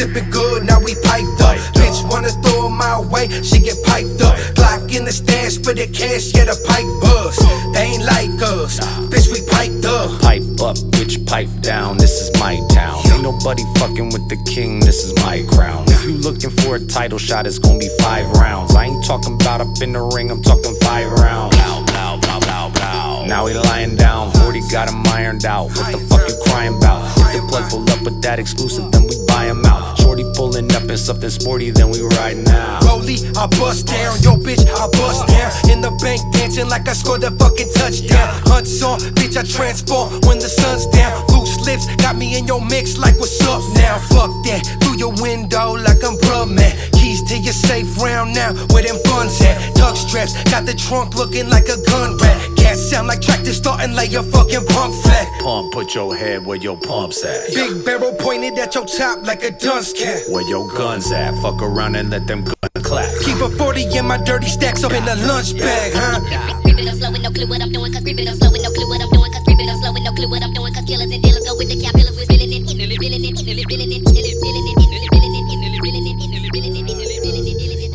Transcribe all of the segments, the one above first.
sipping good, now we piped up. Bitch wanna throw 'em my way, she get piped up. Glock in the stash for the cash, yeah, the pipe buzz. They ain't like us, bitch, we piped up. Pipe up, bitch, pipe down, this is my town. Ain't nobody fucking with the king, this is my crown. If you looking for a title shot, it's gonna be 5 rounds. I ain't talking about up in the ring, I'm talking 5 rounds. Now he lying down, 40 got him ironed out. What the fuck you crying about? If the plug pull up with that exclusive, then we buy him out. Shorty pulling up in something sporty, then we ride now. Rollie, I bust down, yo bitch, I bust down. In the bank dancing like I scored a fucking touchdown. Hunts on, bitch, I transform when the sun's down. Loose lips, got me in your mix like what's up now. Fuck that, through your window like I'm bruh man. Keys to your safe round now, where them funds at? Tug straps, got the trunk looking like a gun rack. Can't sound like tractors starting like your fucking pump flat. Pump, put your head where your pump's at. Big barrel pointed at your top like a dunce cat. Where your guns at? Fuck around and let them gun clap. Keep a 40 in my dirty stacks up in the lunch bag, huh? Creep it up slow with no clue what I'm doing, cause creep it up slow with no clue what I'm doing, cause creep it up slow with no clue what I'm doing, cause killers and dealers go with the capillars, we're spilling it,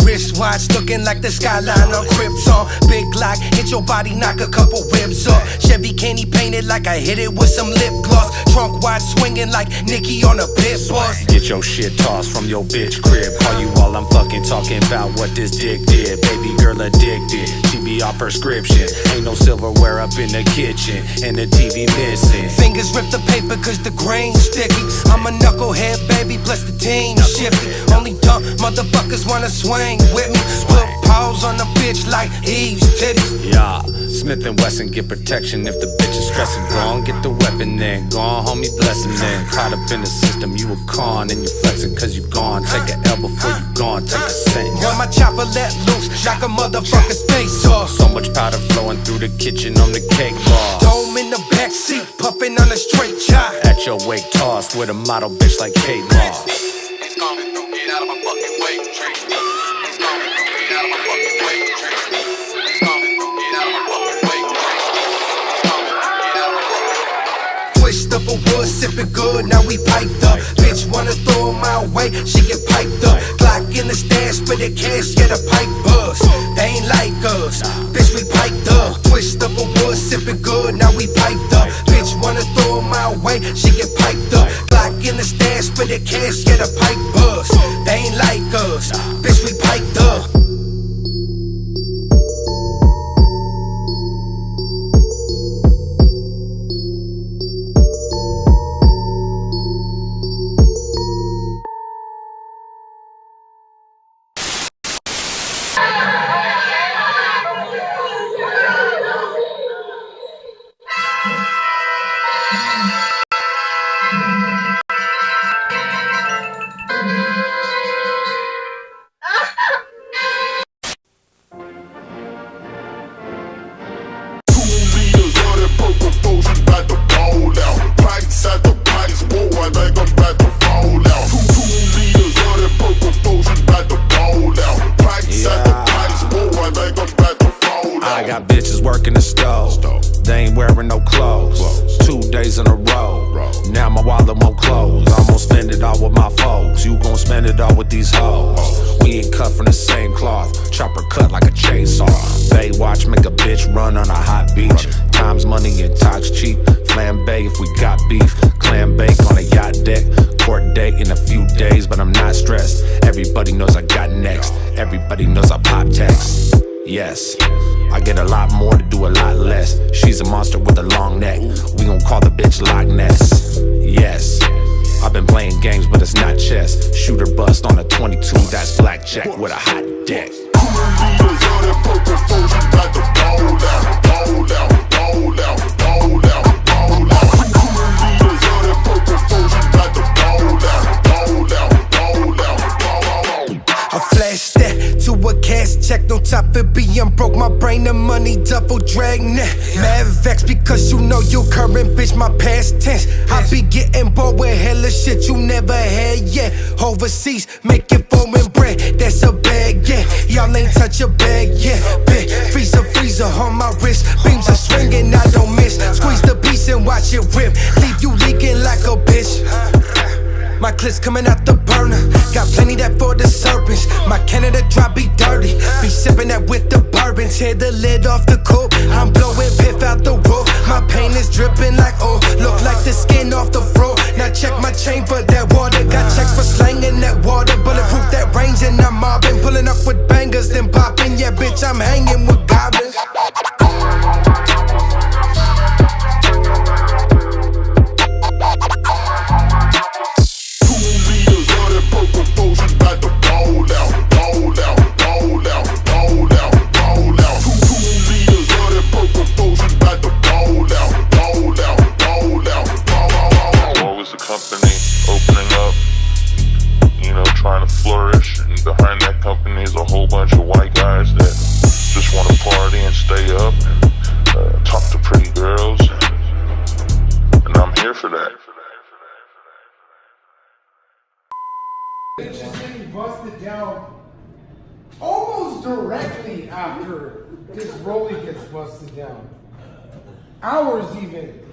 wristwatch looking like the skyline on Krypton. Big Glock, hit your body, knock a couple ribs off. Chevy candy painted like I hit it with some lip gloss. Trunk wide swinging like Nicki on a pit boss. Get your shit tossed from your bitch crib. Call you while I'm fucking talking about what this dick did. Baby girl addicted, she be off prescription. Ain't no silverware up in the kitchen, and the TV missing. Fingers rip the paper cause the grain's sticky. I'm a knucklehead baby, plus the team shifty. Only dumb motherfuckers wanna swing with me. Put paws on the bitch like Eve's titties. Yeah, Smith & Wesson get protection if the bitch is stressing. Go on, get the weapon then. Go on, homie, blessing then. Caught up in the system, you a con and you flexing cause you gone. Take an L before you gone, take a cent. Run my chopper let loose, knock a motherfucker's face off. So much powder flowing through the kitchen on the cake boss. Dome in the backseat, puffing on a straight chop. At your wake tossed with a model bitch like Kate Moss. He's coming through, get out of my fucking way, trick. He's coming through, get out of my fucking way, trick. He's coming through, get out of my fucking way, trick. He's coming through, get out of my fucking way. Twist up a wood, sipping good, now we piped up. Bitch wanna throw 'em my way, she get piped up. Glock in the stash for the cash, yeah, the pipe buzz. They ain't like us, bitch, we piped up. Twist up a wood, sipping good, now we piped up. Bitch wanna throw 'em my way, she get piped up. Glock in the stash for the cash, yeah, the pipe buzz. They ain't like us, bitch, we piped up. I get a lot more to do a lot less. She's a monster with a long neck. We gon' call the bitch Loch Ness. Yes, I've been playing games, but it's not chess. Shooter bust on a 22, that's blackjack with a hot deck. Checked on top of being broke, my brain and money double dragnet. Mad vex because you know you current bitch, my past tense. I be getting bored with hella shit you never had yet. Overseas, making foreign bread, that's a bag, yeah. Y'all ain't touch a bag yet, bitch. Freezer on my wrist, beams are swinging, I don't miss. Squeeze the piece and watch it rip, leave you leaking like a bitch. My clips coming out the burner. Got plenty that for the serpents. My Canada drop be dirty. Be sipping that with the bourbon. Tear the lid off the coupe. I'm blowing piff out the roof. My paint is dripping like oh. Look like the skin off the floor. Now check my chain for that water. Got checks for slanging that water. Bulletproof that range and I'm mobbing. Pulling up with bangers then popping. Yeah, bitch, I'm hanging with goblins. Busted down almost directly after this rollie gets busted down. Hours even.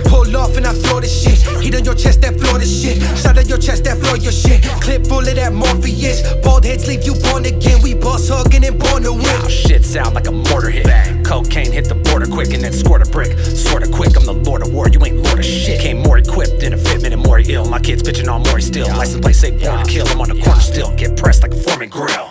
Pull off and I floor the shit. Heat on your chest, that floor the shit. Shot on your chest, that floor your shit. Clip full of that Morpheus. Bald heads leave you born again. We boss hugging and born to win. Wow, shit sound like a mortar hit. Bang. Cocaine hit the border quick and then scored a brick. Sorta quick, I'm the lord of war, you ain't lord of shit. Came more equipped in a fitment and more ill. My kids bitching on Maury still. License plate say born to kill. I'm on the corner still. Get pressed like a Foreman grill.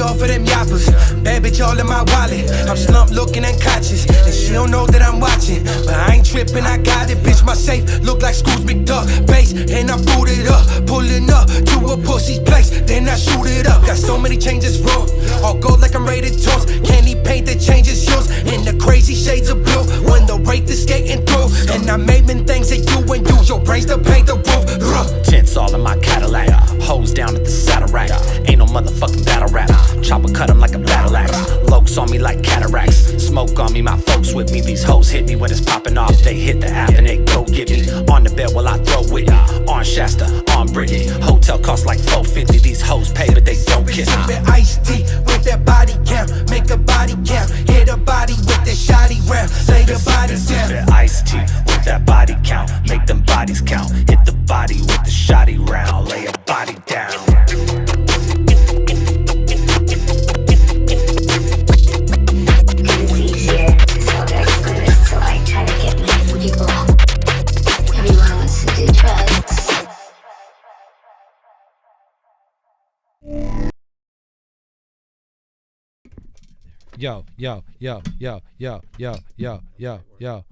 Off of them yappers, bad bitch all in my wallet. I'm slumped looking unconscious, and she don't know that I'm watching. But I ain't tripping, I got it, bitch. My safe look like Scrooge McDuck. Bass, and I boot it up, pulling up to a pussy's place, then I shoot it up. Got so many changes wrong, all gold like I'm rated toast. Candy paint that changes yours in the crazy shades of blue. When the wraith is skating through, and I'm aiming things at you and use your brains to paint the roof. Tints all in my Cadillac, hoes down at the saddle rack. Ain't no motherfucking battle rap. Chopper cut 'em like a battle axe. Lokes on me like cataracts. Smoke on me, my folks with me. These hoes hit me when it's popping off. They hit the app and they go get me. On the bed while I throw with me. On Shasta, on Brittany. Hotel costs like $450. These hoes pay but they don't kiss me. Iced tea with that body count. Make a body count. Hit a body with that shoddy round. Lay the body down. Iced tea with that body count. Make them bodies count. Hit the body with the shoddy round. Lay a body down. Yo, yo, yo, yo, yo, yo, yo, yo, yo.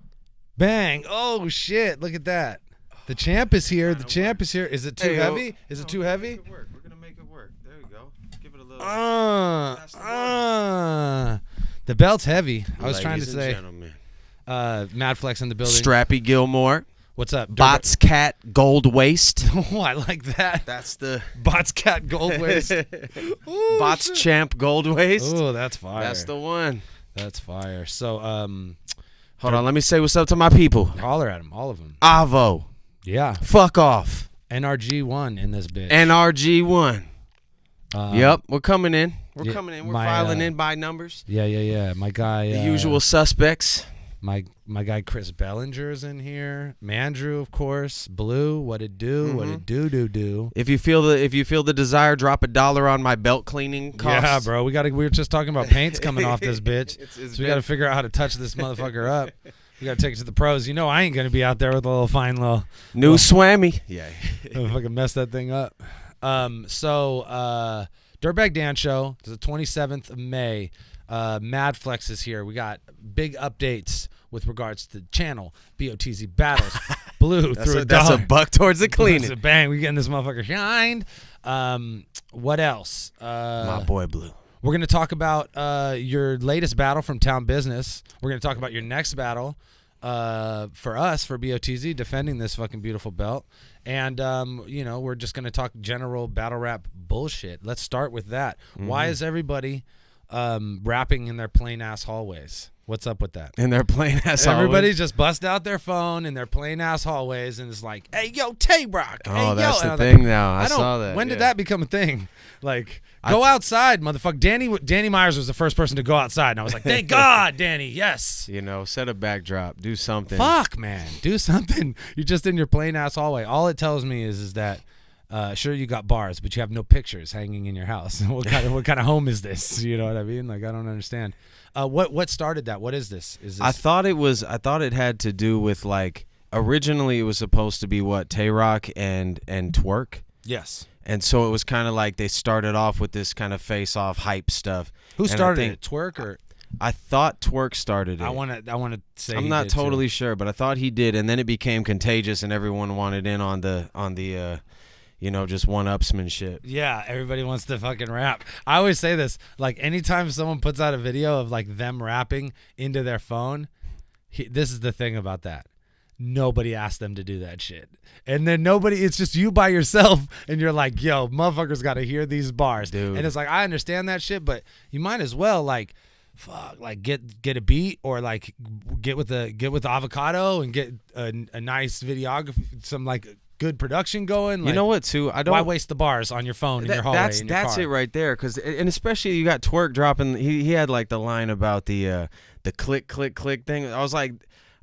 Bang. Oh, shit. Look at that. The champ is here. The champ is here. Is it too heavy? Is it too heavy? We're going to make it work. There you go. Give it a little. The belt's heavy. I was Ladies trying to say. Gentlemen. Madflex in the building. Strappy Gilmore. What's up? BOTZ Gold Waist. Oh, I like that. That's the BOTZ Gold Waist. BOTZ Champ Gold Waist. Oh, that's fire. That's the one. That's fire. So, hold on. Let me say what's up to my people. Holler at them, all of them. Avo. Yeah. Fuck off. NRG1 in this bitch. NRG1. Yep, we're coming in. We're coming in. We're my, filing in by numbers. Yeah. My guy. The usual suspects. My My guy Chris Bellinger's in here. Mandrew, of course. Blue, what it do? What it do? If you feel the desire, drop $1 on my belt cleaning costs. Yeah, bro. We were just talking about paints coming off this bitch. So we got to figure out how to touch this motherfucker up. We got to take it to the pros. You know I ain't going to be out there with a little fine little new swammy. Yeah. fucking mess that thing up. So Dirtbag Dan Show is the 27th of May. Madflex is here. We got big updates with regards to the channel. BOTZ battles. Blue through a That's a dollar. buck towards the cleaning. That's a bang. We getting this motherfucker shined. What else? My boy Blue. We're going to talk about your latest battle from Town Business. We're going to talk about your next battle for us, for BOTZ, defending this fucking beautiful belt. And, we're just going to talk general battle rap bullshit. Let's start with that. Why is everybody rapping in their plain-ass hallways? What's up with that? In their plain-ass hallways? Everybody just bust out their phone in their plain-ass hallways and it's like, hey, yo, Tay-Rock. Oh, hey, that's yo. the thing now. I saw that. When did that become a thing? Like, go outside, motherfucker. Danny Myers was the first person to go outside, and I was like, thank God, Danny, yes. Set a backdrop. Do something. Fuck, man. Do something. You're just in your plain-ass hallway. All it tells me is that, sure, you got bars, but you have no pictures hanging in your house. what kind of home is this? You know what I mean? Like, I don't understand. What started that? What is this? I thought it had to do with, like, originally it was supposed to be Tay-Rock and Twerk. Yes. And so it was kind of like they started off with this kind of face-off hype stuff. Who started it? Twerk or? I thought Twerk started it. I want to say I'm not totally sure, but I thought he did, and then it became contagious, and everyone wanted in on the just one-upsmanship. Yeah, everybody wants to fucking rap. I always say this, like, anytime someone puts out a video of, like, them rapping into their phone, this is the thing about that. Nobody asked them to do that shit. And then it's just you by yourself, and you're like, yo, motherfuckers got to hear these bars. Dude. And it's like, I understand that shit, but you might as well, like, fuck, like, get a beat or, like, get with avocado and get a nice videography, some, like, good production going. Like, you know what, too? Why waste the bars on your phone in your hallway? That's it right there. And especially you got Twerk dropping. He had like the line about the click click click thing. I was like,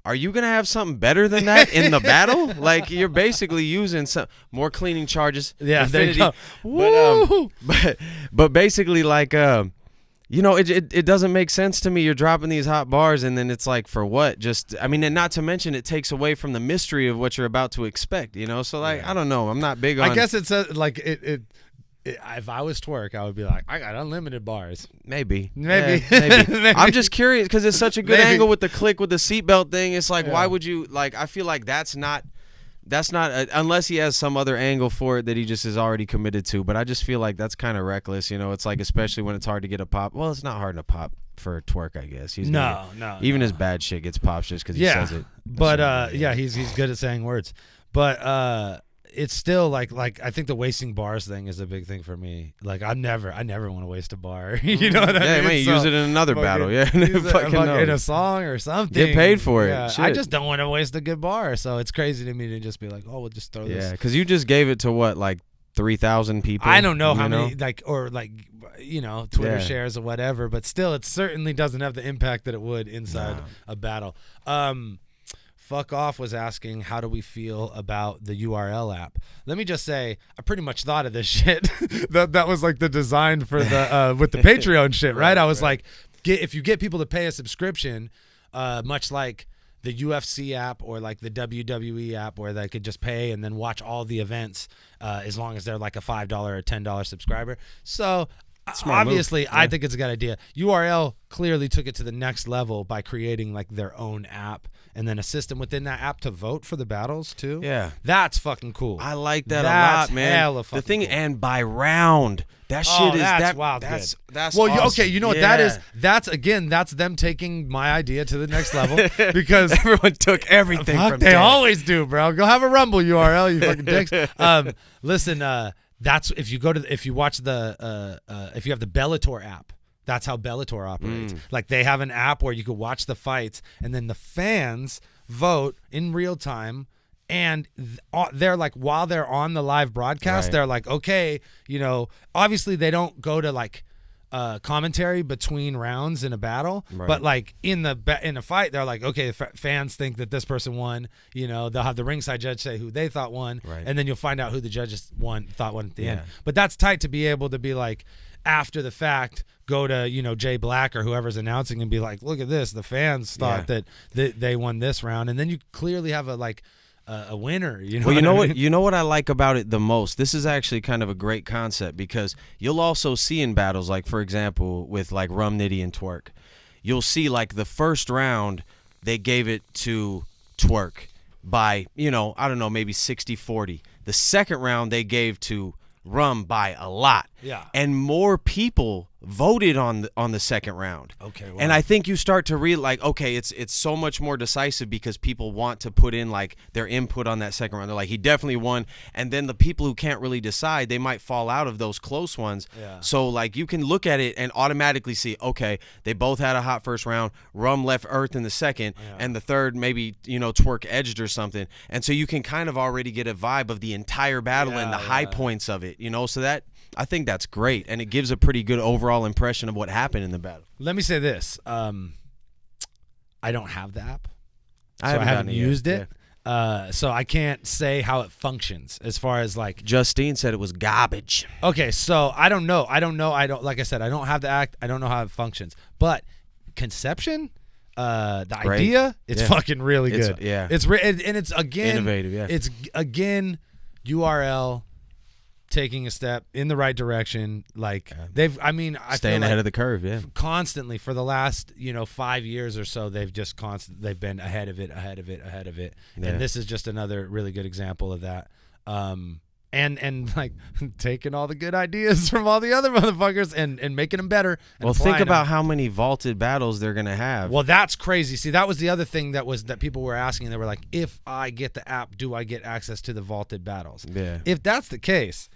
are you gonna have something better than that in the battle? Like, you're basically using some more cleaning charges. Yeah, Infinity. there you go. But basically, like, it doesn't make sense to me. You're dropping these hot bars, and then it's like, for what? And not to mention, it takes away from the mystery of what you're about to expect, So, like, I don't know. I'm not big on. I guess it's like it. If I was Twerk, I would be like, I got unlimited bars. Maybe. Maybe. I'm just curious because it's such a good angle with the click with the seatbelt thing. It's like, why would you, like, I feel like that's not unless he has some other angle for it that he just is already committed to. But I just feel like that's kind of reckless. It's like, especially when it's hard to get a pop. Well, it's not hard to pop for Twerk, I guess. Even his bad shit gets pops just because he says it. But he's good at saying words. But it's still like I think the wasting bars thing is a big thing for me. Like, I never want to waste a bar. You know what I mean? Yeah, man, use it in another battle. Yeah, in a song or something. Get paid for it. Yeah, I just don't want to waste a good bar. So it's crazy to me to just be like, oh, we'll just throw this. Yeah, because you just gave it to what, like 3,000 people. I don't know how many, Twitter shares or whatever, but still, it certainly doesn't have the impact that it would inside a battle. Fuck Off was asking, how do we feel about the URL app? Let me just say, I pretty much thought of this shit. that was like the design for the with the Patreon shit, right? I was like, if you get people to pay a subscription, much like the UFC app or like the WWE app, where they could just pay and then watch all the events as long as they're like a $5 or $10 subscriber. So obviously, I think it's a good idea. URL clearly took it to the next level by creating like their own app and then a system within that app to vote for the battles too. Yeah, that's fucking cool. I like that a lot, man. Hella fucking the thing cool. And by round, that shit is that's wild. That's well, awesome. Okay. You know what that is? That's them taking my idea to the next level because everyone took everything from. They always do, bro. Go have a Rumble URL, you fucking dicks. Listen. That's if you have the Bellator app. That's how Bellator operates. Like, they have an app where you could watch the fights, and then the fans vote in real time. And they're like, while they're on the live broadcast, they're like, okay, obviously they don't go to like commentary between rounds in a battle, but like in a fight, they're like, okay, fans think that this person won. You know, they'll have the ringside judge say who they thought won, and then you'll find out who the judges thought won at the end. But that's tight to be able to be like, after the fact, go to, you know, Jay Black or whoever's announcing and be like, look at this, the fans thought that they won this round, and then you clearly have a winner, you know. Well, you know what I like about it the most? This is actually kind of a great concept, because you'll also see in battles, like for example with like Rum Nitty and Twerk, you'll see like the first round they gave it to Twerk by, you know, I don't know, maybe 60-40. The second round they gave to Rum by a lot. Yeah. And more people voted on the second round. Okay. Wow. And I think you start to realize, like, okay, it's so much more decisive because people want to put in like their input on that second round. They're like, he definitely won. And then the people who can't really decide, they might fall out of those close ones. Yeah. So like you can look at it and automatically see, okay, they both had a hot first round. Rum left Earth in the second, and the third maybe, you know, Twerk edged or something. And so you can kind of already get a vibe of the entire battle and the high points of it, you know. So that, I think that's great, and it gives a pretty good overall impression of what happened in the battle. Let me say this: I don't have the app, I haven't used it, so I can't say how it functions as far as like. Justine said it was garbage. Okay, so I don't know. Like I said, I don't have the act. I don't know how it functions, but conception. The idea, it's fucking really good. It's and it's again innovative. Yeah, it's again URL. Taking a step in the right direction, like they've. I mean, I staying feel ahead like of the curve. Yeah, constantly for the last 5 years or so, they've just they've been ahead of it, and this is just another really good example of that. And like taking all the good ideas from all the other motherfuckers and making them better. And well, think about them. how many vaulted battles they're gonna have. Well, that's crazy. See, that was the other thing that people were asking. They were like, if I get the app, do I get access to the vaulted battles? Yeah. If that's the case.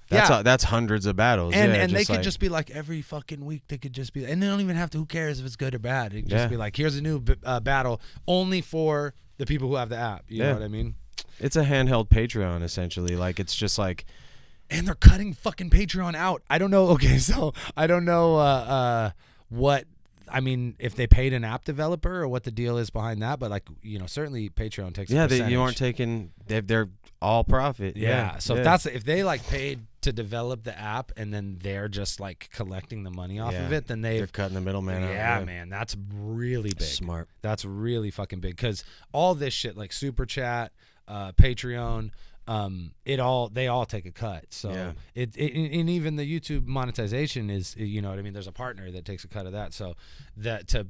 That's hundreds of battles, and they could just be like every fucking week. They could just be, and they don't even have to. Who cares if it's good or bad? It could just be like, here's a new battle only for the people who have the app. You know what I mean? It's a handheld Patreon essentially. Like it's just like, and they're cutting fucking Patreon out. I don't know. Okay, so I don't know what. I mean, if they paid an app developer or what the deal is behind that, but like, certainly Patreon takes a percentage. You aren't taking. They're all profit. Yeah. So if they like paid to develop the app and then they're just like collecting the money off of it, then they're cutting the middleman out. Yeah, man, that's really big. Smart. That's really fucking big because all this shit like Super Chat, Patreon. They all take a cut. So and even the YouTube monetization is, you know what I mean? There's a partner that takes a cut of that. So they've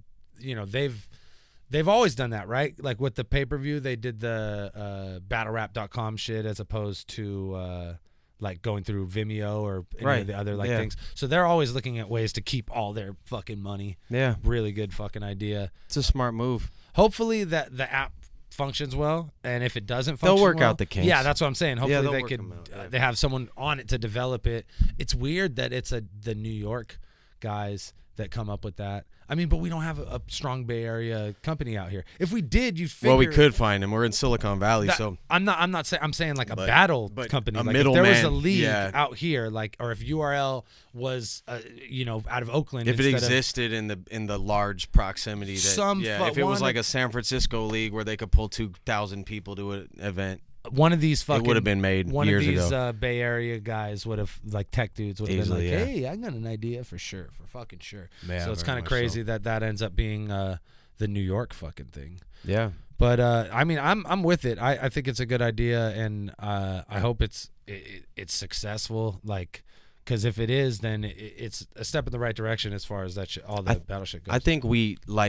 always done that, right? Like with the pay-per-view, they did the battlerap.com shit as opposed to like going through Vimeo or any of the other things. So they're always looking at ways to keep all their fucking money. Yeah. Really good fucking idea. It's a smart move. Hopefully that the app functions well, and if it doesn't function, they'll work well, out the kinks. Yeah, that's what I'm saying. Hopefully they could out, they have someone on it to develop it. It's weird that it's the New York guys that come up with that. I mean, but we don't have a strong Bay Area company out here. If we did, you'd figure. Well, we could find them. We're in Silicon Valley, so I'm not saying. I'm saying like a battle company. A like middleman. If there was a league out here, like, or if URL was, out of Oakland. If it existed in the large proximity, if it was like a San Francisco league where they could pull 2,000 people to an event. One of these fucking. It would have been made years ago. One of these Bay Area guys would have, like tech dudes, would have been like, "Hey, I got an idea for fucking sure." Yeah, so it's kind of crazy that ends up being the New York fucking thing. Yeah. But I mean, I'm with it. I think it's a good idea, and I hope it's successful. Like, because if it is, then it's a step in the right direction as far as that all the battle shit goes. I think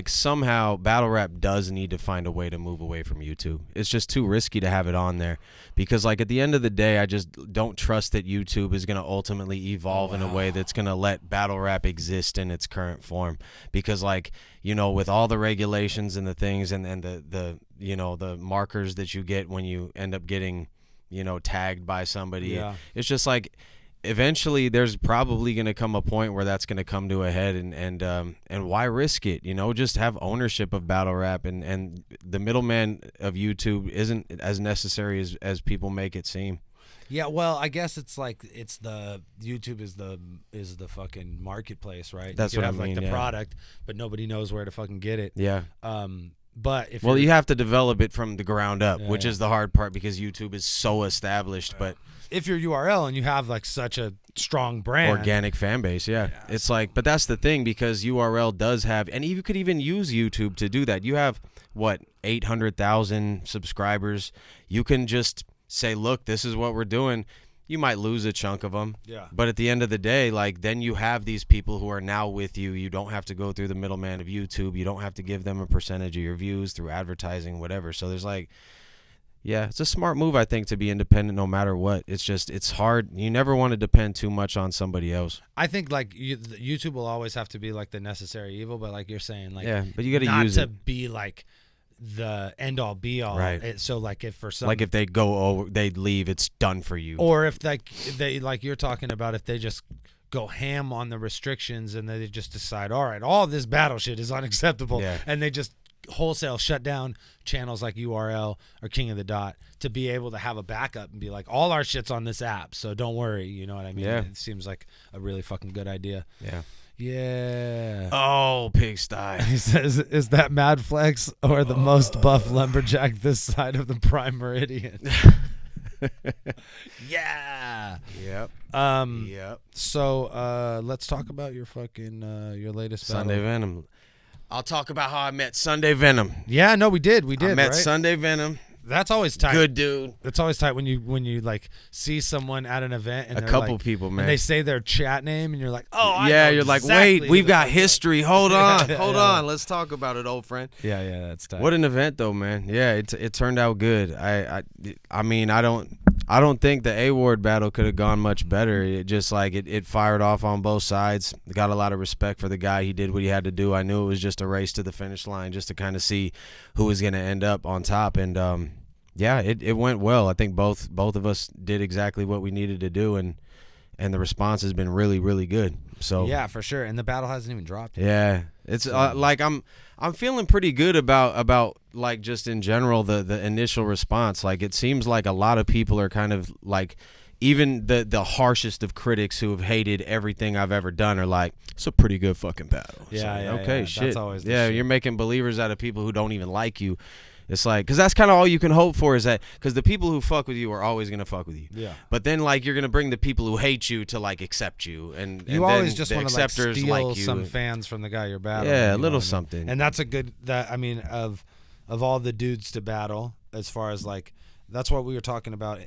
somehow battle rap does need to find a way to move away from YouTube. It's just too risky to have it on there because like at the end of the day, I just don't trust that YouTube is going to ultimately evolve in a way that's going to let battle rap exist in its current form. Because like, with all the regulations and the things and the markers that you get when you end up getting, tagged by somebody, it's just like, eventually there's probably going to come a point where that's going to come to a head and why risk it? Just have ownership of battle rap and the middleman of YouTube isn't as necessary as people make it seem. Yeah, well, I guess it's like YouTube is the fucking marketplace, right? That's you what I have mean, like the yeah. product, but nobody knows where to fucking get it. Yeah. But if Well, you're, you have to develop it from the ground up, Yeah, which yeah. is the hard part because YouTube is so established, but if you're URL and you have like such a strong brand, organic fan base, yeah. It's like, but that's the thing because URL does have, and you could even use YouTube to do that. You have what 800,000 subscribers. You can just say, look, this is what we're doing. You might lose a chunk of them. Yeah. But at the end of the day, like then you have these people who are now with you. You don't have to go through the middleman of YouTube. You don't have to give them a percentage of your views through advertising, whatever. So there's like, yeah, it's a smart move, I think, to be independent no matter what. It's just, it's hard. You never want to depend too much on somebody else. I think like YouTube will always have to be like the necessary evil, but like you're saying, like Yeah, but you got to not use to it. be like the end all be all. Right. So like if for some Like if they go over, they leave, it's done for you. or if they like you're talking about, if they just go ham on the restrictions and they just decide, all right, all this battle shit is unacceptable, Yeah. and they just wholesale shut down channels like URL or King of the Dot to be able to have a backup and be like, all our shit's on this app, so don't worry. You know what I mean? Yeah. It seems like a really fucking good idea. Yeah. Yeah. Oh, pigsty. He says, is that Madflex or the most buff lumberjack this side of the prime meridian? Yeah. Yep. Yep. So let's talk about your fucking your latest Sunday battle. Venom. I'll talk about how I met Sunday Venom. Yeah, no, we did. I met right? Sunday Venom. That's always tight. Good dude. It's always tight when you like see someone at an event and A they're couple like- people, man. and they say their chat name and you're like, oh, I Yeah, know you're like, exactly wait, we've who the got fuck history. Hold on, Yeah, hold yeah. on. Let's talk about it, old friend. that- Yeah, that's tight. What an event, though, man. Yeah, it turned out good. I mean, I don't think the A-Ward battle could have gone much better. It just like it fired off on both sides. Got a lot of respect for the guy. He did what he had to do. I knew it was just a race to the finish line, just to kind of see who was going to end up on top. And yeah, it went well. I think both of us did exactly what we needed to do, and the response has been really, really good. So Yeah, for sure. And the battle hasn't even dropped yet. yeah, it's like I'm feeling pretty good about like just in general the initial response. Like it seems like a lot of people are kind of like, even the harshest of critics who have hated everything I've ever done are like, it's a pretty good fucking battle. It's Yeah, like, yeah, okay, yeah. shit. That's always the yeah, shit. you're making believers out of people who don't even like you. It's like, because that's kind of all you can hope for, is that because the people who fuck with you are always gonna fuck with you. Yeah. But then like you're gonna bring the people who hate you to like accept you, and You and always then just the want to like acceptors steal like you. some fans from the guy you're battling. Yeah, a you know little what I mean? something. And that's a good, that I mean, of all the dudes to battle, as far as like, that's what we were talking about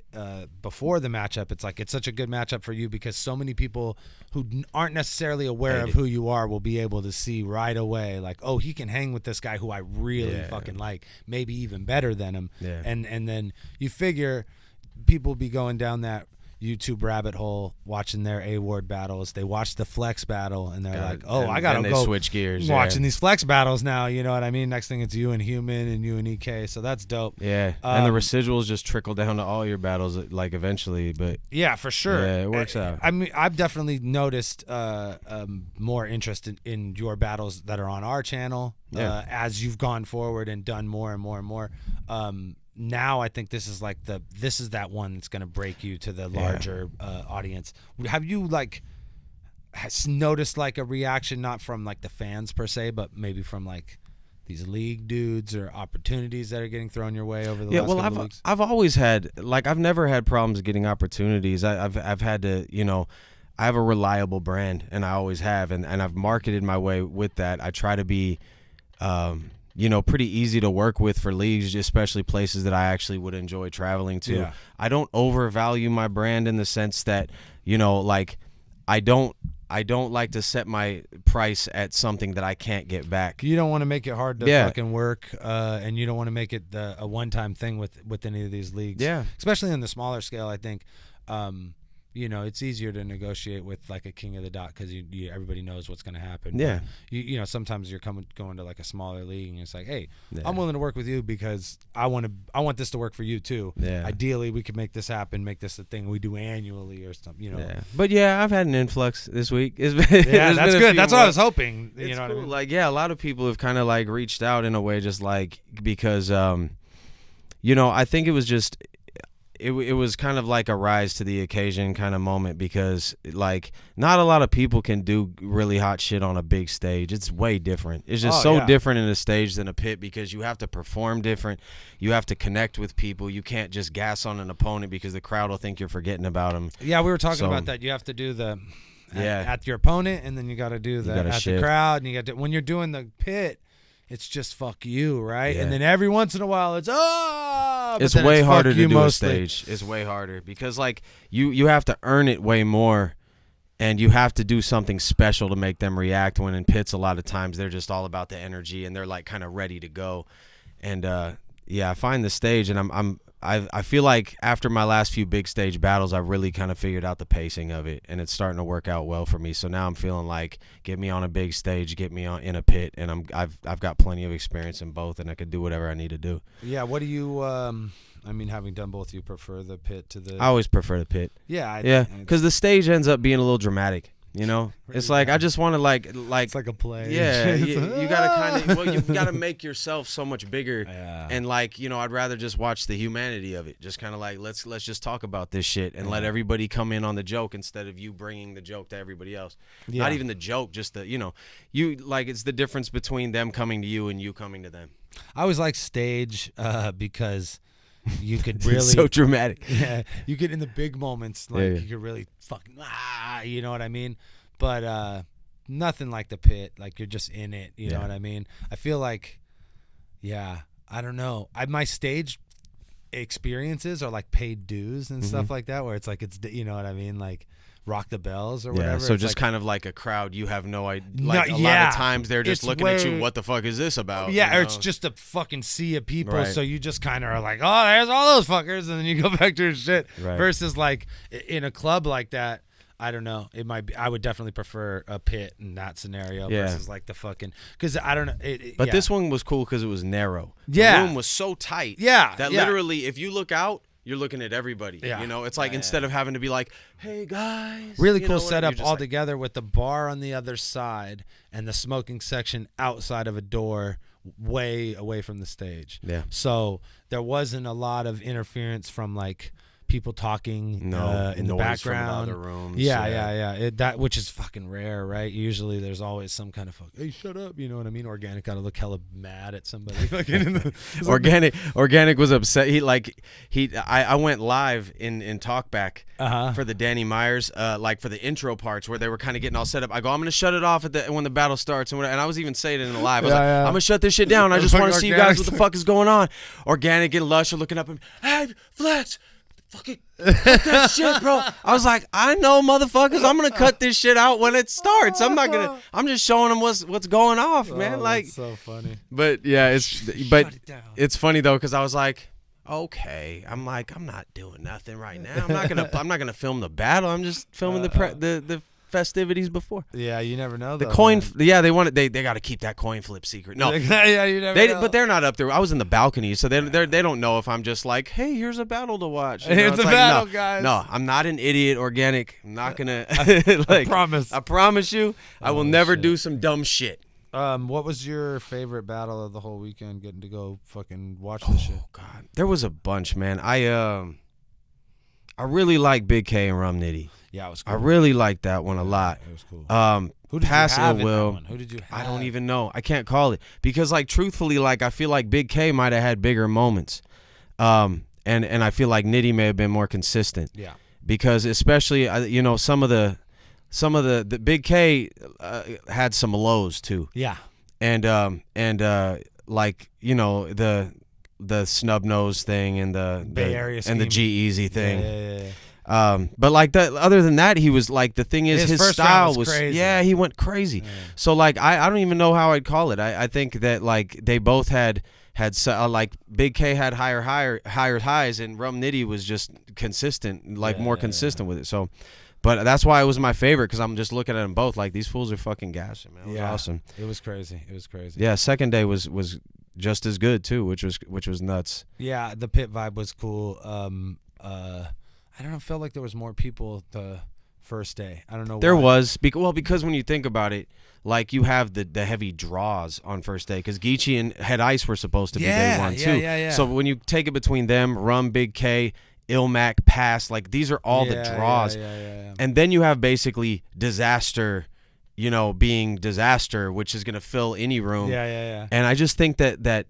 before the matchup. It's like, it's such a good matchup for you because so many people who aren't necessarily aware of who you are will be able to see right away, like, oh, he can hang with this guy who I really fucking like, maybe even better than him. Yeah. And then you figure people be going down that YouTube rabbit hole watching their A-Ward battles. They watch the Flex battle and they're like, oh, I gotta then go they switch gears. watching yeah. these Flex battles now. You know what I mean? Next thing it's you and Human and you and EK. So that's dope. Yeah, and the residuals just trickle down to all your battles, like eventually. But Yeah, for sure. Yeah, it works out. I mean, I've definitely noticed more interest in your battles that are on our channel as you've gone forward and done more and more and more. Now I think this is like that one that's going to break you to the larger audience. Have you like noticed like a reaction, not from like the fans per se, but maybe from like these league dudes or opportunities that are getting thrown your way over the last couple of weeks? I've always had, like, I've never had problems getting opportunities. I've had to, you know, I have a reliable brand, and I always have, and I've marketed my way with that. I try to be you know, pretty easy to work with for leagues, especially places that I actually would enjoy traveling to. Yeah. I don't overvalue my brand in the sense that, you know, like I don't like to set my price at something that I can't get back. You don't want to make it hard to Yeah. fucking work, and you don't want to make it a one-time thing with any of these leagues. Yeah. Especially on the smaller scale, I think. You know, it's easier to negotiate with like a King of the Dot because you everybody knows what's going to happen. Yeah. But you know, sometimes you're going to like a smaller league and it's like, hey, Yeah. I'm willing to work with you because I want this to work for you too. Yeah. Ideally, we could make this happen, make this a thing we do annually or something. You know. Yeah. But yeah, I've had an influx this week. It's been, Yeah, there's that's been a good. few That's what more. I was hoping. You It's know what cool. I mean? Like, yeah, a lot of people have kind of like reached out in a way, just like because, you know, I think it was just it was kind of like a rise to the occasion kind of moment because like not a lot of people can do really hot shit on a big stage. It's way different. It's just different in a stage than a pit because you have to perform different. You have to connect with people. You can't just gas on an opponent because the crowd will think you're forgetting about them. Yeah, we were talking about that. You have to do the at your opponent, and then you got to do the at the crowd, and you got to when you're doing the pit. It's just fuck you, right? Yeah. And then every once in a while, it's it's way harder to do a stage. It's way harder because like you have to earn it way more, and you have to do something special to make them react. When in pits, a lot of times they're just all about the energy and they're like kind of ready to go. And I find the stage, and I feel like after my last few big stage battles, I've really kind of figured out the pacing of it, and it's starting to work out well for me. So now I'm feeling like get me on a big stage, get me on in a pit, and I've got plenty of experience in both, and I could do whatever I need to do. Yeah. What do you? I mean, having done both, you prefer the pit to the? I always prefer the pit. Yeah. Because the stage ends up being a little dramatic. You know, it's like I just want to like it's like a play. Yeah, you gotta kind of you gotta make yourself so much bigger, and like I'd rather just watch the humanity of it. Just kind of like let's just talk about this shit and let everybody come in on the joke instead of you bringing the joke to everybody else. Yeah. Not even the joke, just the you like it's the difference between them coming to you and you coming to them. I always like stage because. You could really so dramatic. Yeah, you could in the big moments you could really fucking you know what I mean? But nothing like the pit. Like you're just in it, you know what I mean? I feel like I don't know. My stage experiences are like paid dues and stuff like that where it's like it's you know what I mean? Like Rock the Bells or whatever. Yeah, so it's just like, kind of like a crowd, you have no idea. Like a lot of times they're just looking at you, what the fuck is this about? Yeah, or it's just a fucking sea of people, so you just kind of are like, oh, there's all those fuckers, and then you go back to your shit. Right. Versus like in a club like that, I don't know. It might be. I would definitely prefer a pit in that scenario versus like the fucking because I don't know. But this one was cool because it was narrow. Yeah, the room was so tight. Yeah, that literally, if you look out, you're looking at everybody. Yeah. It's like instead of having to be like, hey guys. Really cool setup all together with the bar on the other side and the smoking section outside of a door way away from the stage. Yeah. So there wasn't a lot of interference from like people talking in the background. From other rooms. Yeah. That which is fucking rare, right? Usually there's always some kind of hey, shut up, you know what I mean? Organic gotta look hella mad at somebody. Organic was upset. I went live in Talkback for the Danny Myers, like for the intro parts where they were kind of getting all set up. I go, I'm gonna shut it off when the battle starts, and I was even saying it in the live. I was I'm gonna shut this shit down. I just want to see you guys what the fuck is going on. Organic and Lush are looking up and hey, Flex. Fucking cut that shit, bro. I was like, I know, motherfuckers. I'm gonna cut this shit out when it starts. I'm just showing them what's going off, man. Like, that's so funny. But yeah, it's funny though because I was like, okay, I'm not doing nothing right now. I'm not gonna film the battle. I'm just filming the festivities before. Yeah, you never know. The coin, they want it. They got to keep that coin flip secret. No, yeah, you never know. But they're not up there. I was in the balcony, so they don't know if I'm just like, hey, here's a battle to watch. Here's a battle, guys. No, I'm not an idiot. Organic. I'm not gonna. like, I promise you, I will never do some dumb shit. What was your favorite battle of the whole weekend? Getting to go fucking watch this shit. Oh God, there was a bunch, man. I really like Big K and Rum Nitty. Yeah, it was cool. I really liked that one a lot. It was cool. Who did Pass you have in that one? Who did you have? I don't even know. I can't call it because, like, truthfully, like I feel like Big K might have had bigger moments, and I feel like Nitty may have been more consistent. Yeah. Because especially, some of the Big K had some lows too. Yeah. And like the snub nose thing and the Bay Area and the G-Eazy thing. Yeah. But like that, other than that, he was like, the thing is, his style was crazy. Yeah, he went crazy. Yeah. So like, I don't even know how I'd call it. I think that like they both had like Big K had higher highs, and Rum Nitty was just consistent, like more consistent with it. So, but that's why it was my favorite because I'm just looking at them both like these fools are fucking gassing, man. It was awesome. It was crazy. Yeah, second day was just as good too, which was nuts. Yeah, the pit vibe was cool. I don't know. Felt like there was more people the first day. I don't know. There why. was because when you think about it, like you have the heavy draws on first day because Geechee and Head Ice were supposed to be day one too. Yeah. So when you take it between them, Rum, Big K, Ilmac Pass. Like these are all the draws. Yeah. And then you have basically Disaster, you know, being Disaster, which is going to fill any room. Yeah. And I just think that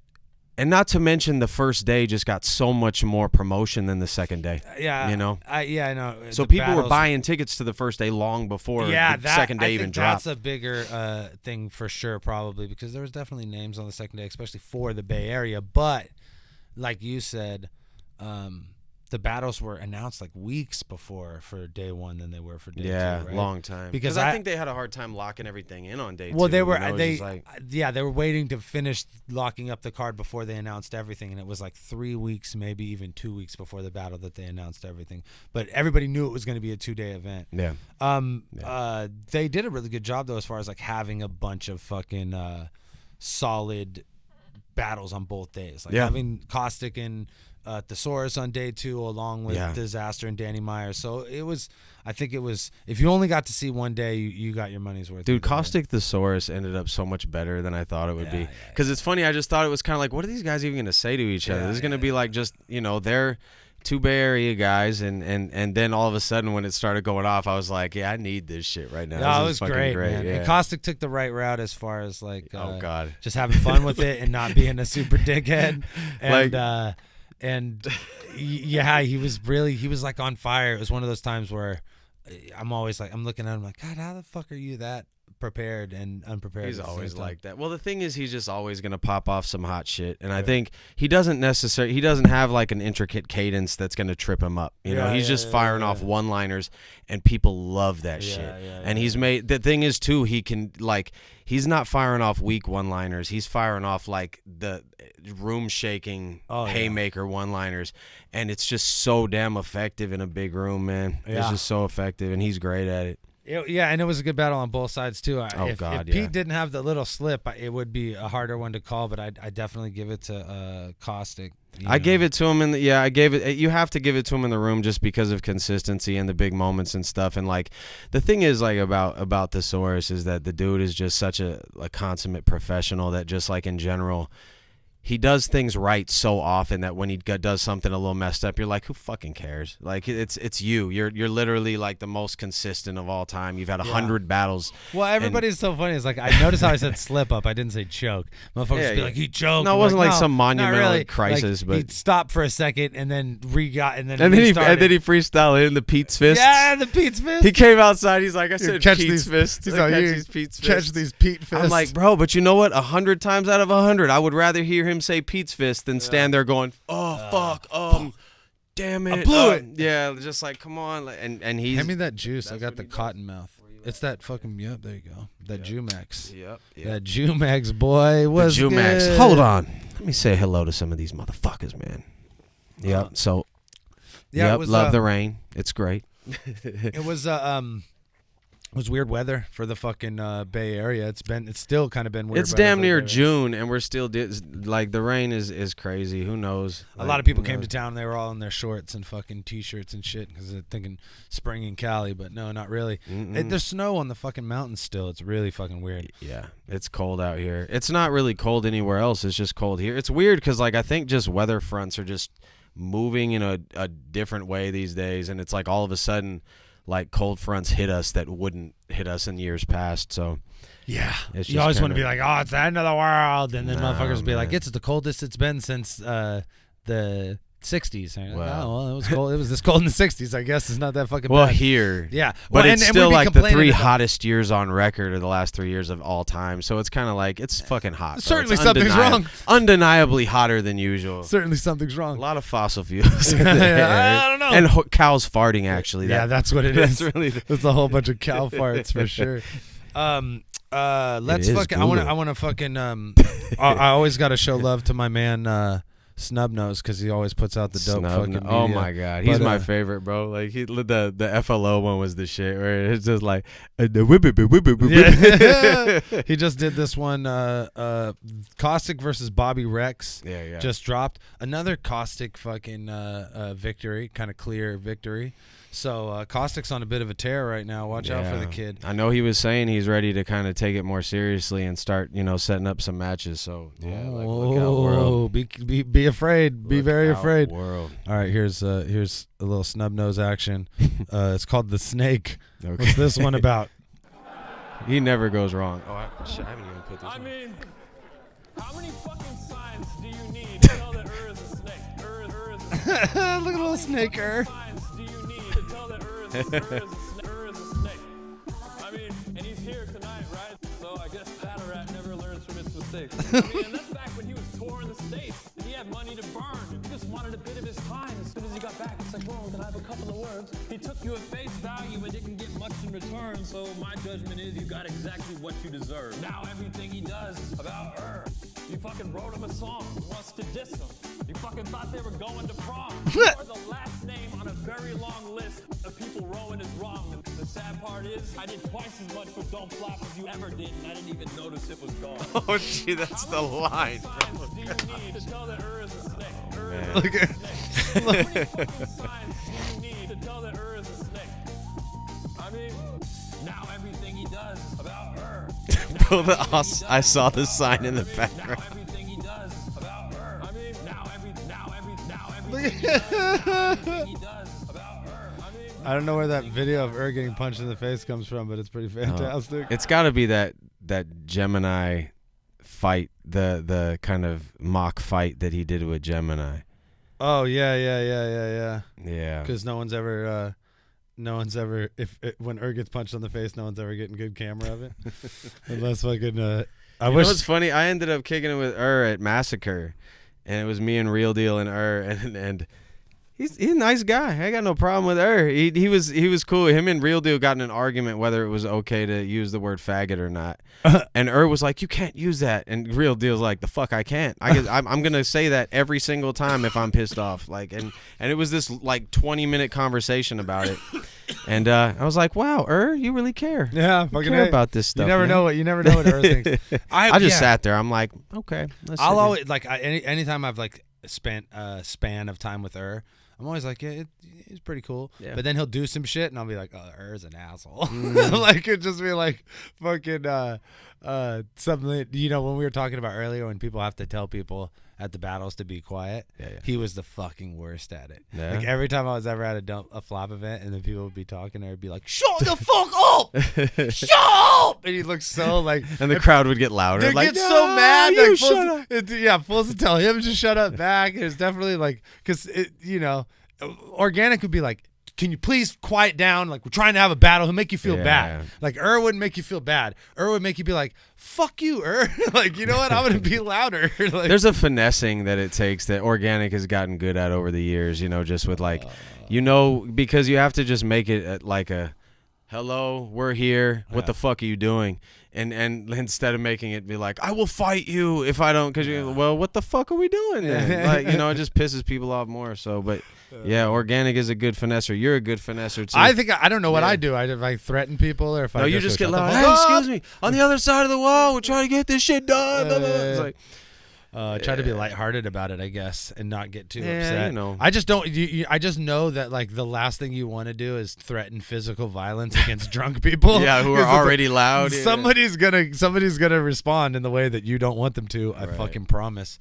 and not to mention the first day just got so much more promotion than the second day. Yeah. You know? I know. So The people were battles- buying tickets to the first day long before the second day I even think dropped. that's a bigger thing for sure, probably, because there was definitely names on the second day, especially for the Bay Area. But like you said, the battles were announced like weeks before for day one than they were for day two. Right? Long time. Because I think they had a hard time locking everything in on day two. Well, they were you know, it was just they were waiting to finish locking up the card before they announced everything, and it was like 3 weeks, maybe even 2 weeks before the battle that they announced everything. But everybody knew it was going to be a 2-day event. Yeah. They did a really good job though, as far as like having a bunch of fucking solid battles on both days. Like having Caustic and Thesaurus on day 2, along with Disaster and Danny Myers. So I think it was, if you only got to see one day, you got your money's worth. Dude, Caustic Thesaurus ended up so much better than I thought it would be. Because it's funny, I just thought it was kind of like, what are these guys even going to say to each other? This is going to be like just, you know, they're 2 Bay Area guys, and then all of a sudden when it started going off, I was like, I need this shit right now. No, it This was is great, fucking man. Yeah. And Caustic took the right route as far as like, oh God, just having fun with it and not being a super dickhead. And he was like on fire. It was one of those times where I'm always like, I'm looking at him like, God, how the fuck are you that prepared and unprepared? He's always like that. Well, the thing is, he's just always gonna pop off some hot shit, and I think he doesn't have like an intricate cadence that's gonna trip him up. You know, he's just firing off one-liners, and people love that shit. And he's made, the thing is too, he can like, he's not firing off weak one-liners. He's firing off like the room-shaking haymaker one-liners, and it's just so damn effective in a big room, man. It's just so effective, and he's great at it. Yeah, and it was a good battle on both sides too. If Pete didn't have the little slip, it would be a harder one to call. But I definitely give it to Caustic. I gave it to him I gave it. You have to give it to him in the room just because of consistency and the big moments and stuff. And like the thing is, like about Thesaurus is that the dude is just such a consummate professional that just like in general, he does things right so often that when he does something a little messed up, you're like, who fucking cares? Like it's you. You're literally like the most consistent of all time. You've had 100 battles. Well, everybody's so funny. It's like, I noticed how I said slip up. I didn't say choke. Motherfuckers be like, he choked. No, it wasn't like some not monumental really. crisis, like, but he stopped for a second and then and then he freestyled in the Pete's fist. Yeah, the Pete's fist. He came outside. He's like, I said catch Pete's these fist. He's Catch like, these Pete's fists. Catch these Pete fists. I'm like, bro, but you know what? 100 times out of 100, I would rather hear him say Pete's fist than stand there going, oh fuck, damn it, I blew it. Yeah, just like, come on, and he's. Hand me that juice. I got the cotton mouth. It's that fucking, there you go. That Jumex. Yep. That Jumex, boy, was the Jumex. good. Hold on. Let me say hello to some of these motherfuckers, man. Yep. It was, love the rain. It's great. It was weird weather for the fucking Bay Area. It's still kind of been weird. It's damn near June, and we're still like the rain is crazy. Who knows? A lot of people came to town. They were all in their shorts and fucking t-shirts and shit because they're thinking spring in Cali, but no, not really. There's snow on the fucking mountains still. It's really fucking weird. Yeah, it's cold out here. It's not really cold anywhere else. It's just cold here. It's weird because like I think just weather fronts are just moving in a different way these days, and it's like all of a sudden, like cold fronts hit us that wouldn't hit us in years past. So yeah, you always want to be like, oh, it's the end of the world, and then motherfuckers be like, it's the coldest it's been since the 60s. Well, it was cold. It was this cold in the 60s. I guess it's not that fucking well bad. here. Yeah, but well, it's still like the 3 hottest years on record are the last 3 years of all time. So it's kind of like it's fucking hot. Certainly it's something's wrong. Undeniably hotter than usual. Certainly something's wrong. A lot of fossil fuels. I don't know. And cows farting actually. That's what it is. That's really it's a whole bunch of cow farts for sure. Let's fucking. I want to fucking. I always got to show love to my man. Snub Nose, because he always puts out the dope fucking media. Oh my god, he's my favorite, bro. Like the FLO one was the shit where it's just like He just did this one, Caustic versus Bobby Rex. Yeah. Just dropped another Caustic fucking victory, kind of clear victory. So Caustic's on a bit of a tear right now. Watch out for the kid. I know he was saying he's ready to kind of take it more seriously and start, setting up some matches. So look out, world. Be Be afraid. Be very afraid. World. All right, here's a little snub nose action. It's called The Snake. Okay. What's this one about? He never goes wrong. Oh, I haven't even put this. I on. mean, how many fucking signs do you need to tell that is a snake? Is a snake. Look at the little snaker. Signs do you need to tell that is a snake? Is a snake. I mean, and he's here tonight, right? So I guess Battle Rat never learns from his mistakes. I mean, and that's back when he was touring the States and he had money to burn. He just wanted a bit of his time. As soon as he got back, it's like, well, can I have a couple of words? He took you at face value but didn't get much in return. So my judgment is you got exactly what you deserve. Now everything he does is about her. You fucking wrote him a song, wants to diss him. You fucking thought they were going to prom. You are the last name on a very long list of people rowing is wrong. And the sad part is, I did twice as much for Don't Flop as you ever did, and I didn't even notice it was gone. Oh, gee, that's the line. How many signs do you need to tell that is a snake? man. Look at How many fucking signs do you need to tell that is a snake? I mean, now everything he does is about her. Bro, I saw the sign in the background. Now everything he does is about her. I mean, now everything he does is about her. I mean, I don't know where that video of getting punched in the face comes from, but it's pretty fantastic. It's got to be that Gemini fight, the kind of mock fight that he did with Gemini. Oh yeah. Yeah. Because no one's ever, when gets punched on the face, no one's ever getting good camera of it. Unless fucking, I You wish. know what's funny? I ended up kicking it with at Massacre, and it was me and Real Deal and and he's a nice guy. I got no problem with He was cool. Him and Real Deal got in an argument whether it was okay to use the word faggot or not. And was like, you can't use that. And Real Deal's like, the fuck I can't. I'm gonna say that every single time if I'm pissed off. Like and it was this like 20-minute conversation about it. And I was like, wow, you really care. Yeah, You fucking care A. about this stuff. You never man. know what thinks. I just sat there. I'm like, okay. I'll always like anytime I've like spent a span of time with I'm always like, yeah, it's pretty cool. Yeah. But then he'll do some shit, and I'll be like, oh, is an asshole. Like it'd just be like fucking something that, when we were talking about earlier, when people have to tell people at the battles to be quiet. Yeah. He was the fucking worst at it. Yeah. Like every time I was ever at a flop event, and then people would be talking, and I'd be like, shut the fuck up, shut up, and he looks so like, and the crowd would get louder. they Like, get so mad. You Like, shut up. Fools to tell him to shut up back. It's definitely like, because Organic would be like, can you please quiet down? Like, we're trying to have a battle. He'll make you feel bad. Like, wouldn't make you feel bad. Would make you be like, fuck you, Like, you know what? I'm going to be louder. Like, there's a finessing that it takes that Organic has gotten good at over the years, just with like, because you have to just make it like a, hello, we're here. What the fuck are you doing? And instead of making it be like, I will fight you if I don't, because well, what the fuck are we doing then? Like, it just pisses people off more. So, but yeah, Organic is a good finesser. You're a good finesser too. I don't know what I do. If I threaten people or if I you just get shut loud. the Hey, fuck up. excuse me. On the other side of the wall, we're trying to get this shit done. Blah, blah, blah. It's like, Try to be lighthearted about it, I guess, and not get too Yeah, upset. I just don't. I just know that like the last thing you want to do is threaten physical violence against drunk people. yeah, who are 'Cause it's already loud. Yeah. Somebody's gonna respond in the way that you don't want them to. I fucking promise.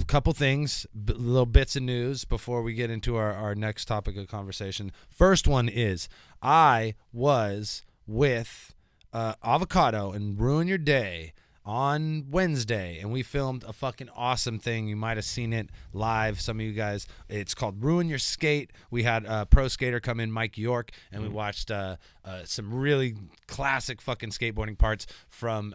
Couple things, little bits of news before we get into our next topic of conversation. First one is I was with Avocado and Ruin Your Day on Wednesday, and we filmed a fucking awesome thing. You might have seen it live, some of you guys. It's called Ruin Your Skate. We had a pro skater come in, Mike York, and we watched some really classic fucking skateboarding parts from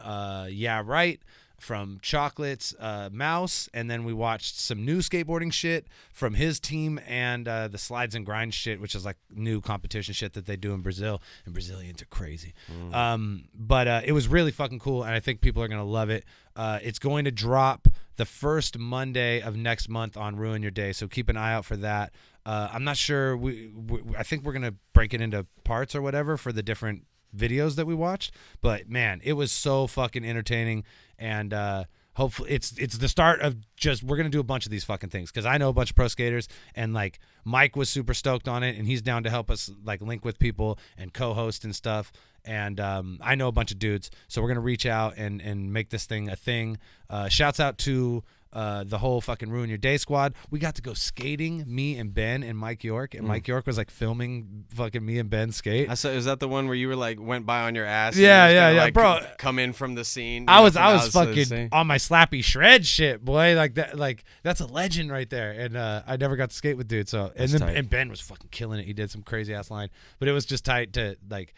Yeah Right, from Chocolate's Mouse, and then we watched some new skateboarding shit from his team and the Slides and Grind shit, which is like new competition shit that they do in Brazil, and Brazilians are crazy. But it was really fucking cool, and I think people are going to love it. It's going to drop the first Monday of next month on Ruin Your Day, so keep an eye out for that. I'm not sure. I think we're going to break it into parts or whatever for the different videos that we watched, but man, it was so fucking entertaining, and hopefully it's the start of just we're gonna do a bunch of these fucking things because I know a bunch of pro skaters and like Mike was super stoked on it and he's down to help us like link with people and co-host and stuff. And I know a bunch of dudes, so we're gonna reach out and make this thing a thing. Shouts out to the whole fucking Ruin Your Day squad. We got to go skating, me and Ben and Mike York, and Mike York was like filming fucking me and Ben skate. I saw, is that the one where you were like went by on your ass? Yeah, and yeah, like, bro. Come in from the scene. I was outside the fucking scene? on my slappy shred shit, boy. Like that, like that's a legend right there. And I never got to skate with dude. So and That's then tight. and Ben was fucking killing it. He did some crazy ass line, but it was just tight to like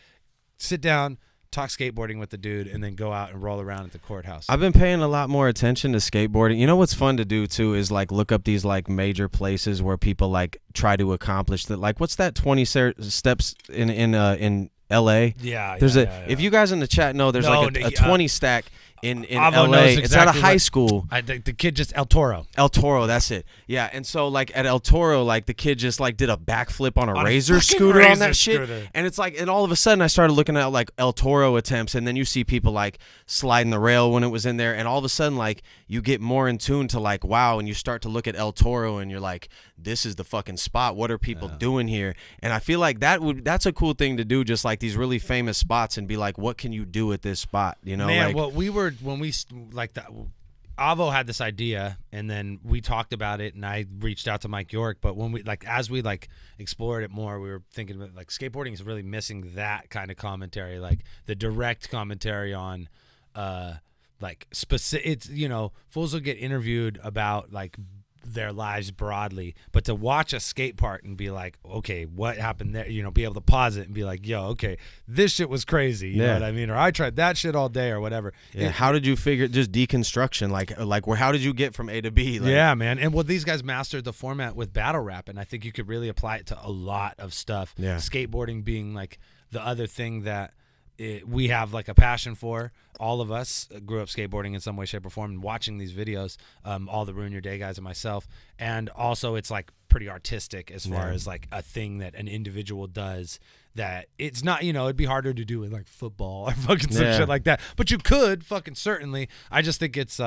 sit down, talk skateboarding with the dude, and then go out and roll around at the courthouse. I've been paying a lot more attention to skateboarding. You know what's fun to do too is like look up these like major places where people like try to accomplish that. Like what's that 20 steps in LA? Yeah, There's yeah, a yeah, yeah. if you guys in the chat know there's like a 20 stack in Avo LA. knows It's at a exactly high what- school. The kid just El Toro. El Toro, that's it. Yeah, and so like at El Toro, like the kid just like did a backflip on a On a razor fucking scooter on razor that shit, scooter. and it's like, and all of a sudden I started looking at like El Toro attempts, and then you see people like sliding the rail when it was in there, and all of a sudden like you get more in tune to like wow, and you start to look at El Toro, and you're like, this is the fucking spot. What are people doing here? And I feel like that's a cool thing to do, just like these really famous spots, and be like, what can you do at this spot? You know, Man, like, what we were when we like that. Avo had this idea, and then we talked about it, and I reached out to Mike York. But when we like, as we like explored it more, we were thinking about like skateboarding is really missing that kind of commentary, like the direct commentary on, like specific. It's fools will get interviewed about like their lives broadly, but to watch a skate part and be like, okay, what happened there? Be able to pause it and be like, yo, okay, this shit was crazy. You know what I mean? Or I tried that shit all day or whatever. yeah, how did you figure just deconstruction? Like how did you get from A to B? Like, Yeah, man. And well, these guys mastered the format with battle rap, and I think you could really apply it to a lot of stuff. Yeah. Skateboarding being like the other thing that we have like a passion for. All of us grew up skateboarding in some way, shape, or form, and watching these videos, all the Ruin Your Day guys and myself. And also it's like pretty artistic as far as like a thing that an individual does that it's not, it'd be harder to do in like football or fucking some shit like that. But you could fucking certainly. I just think it's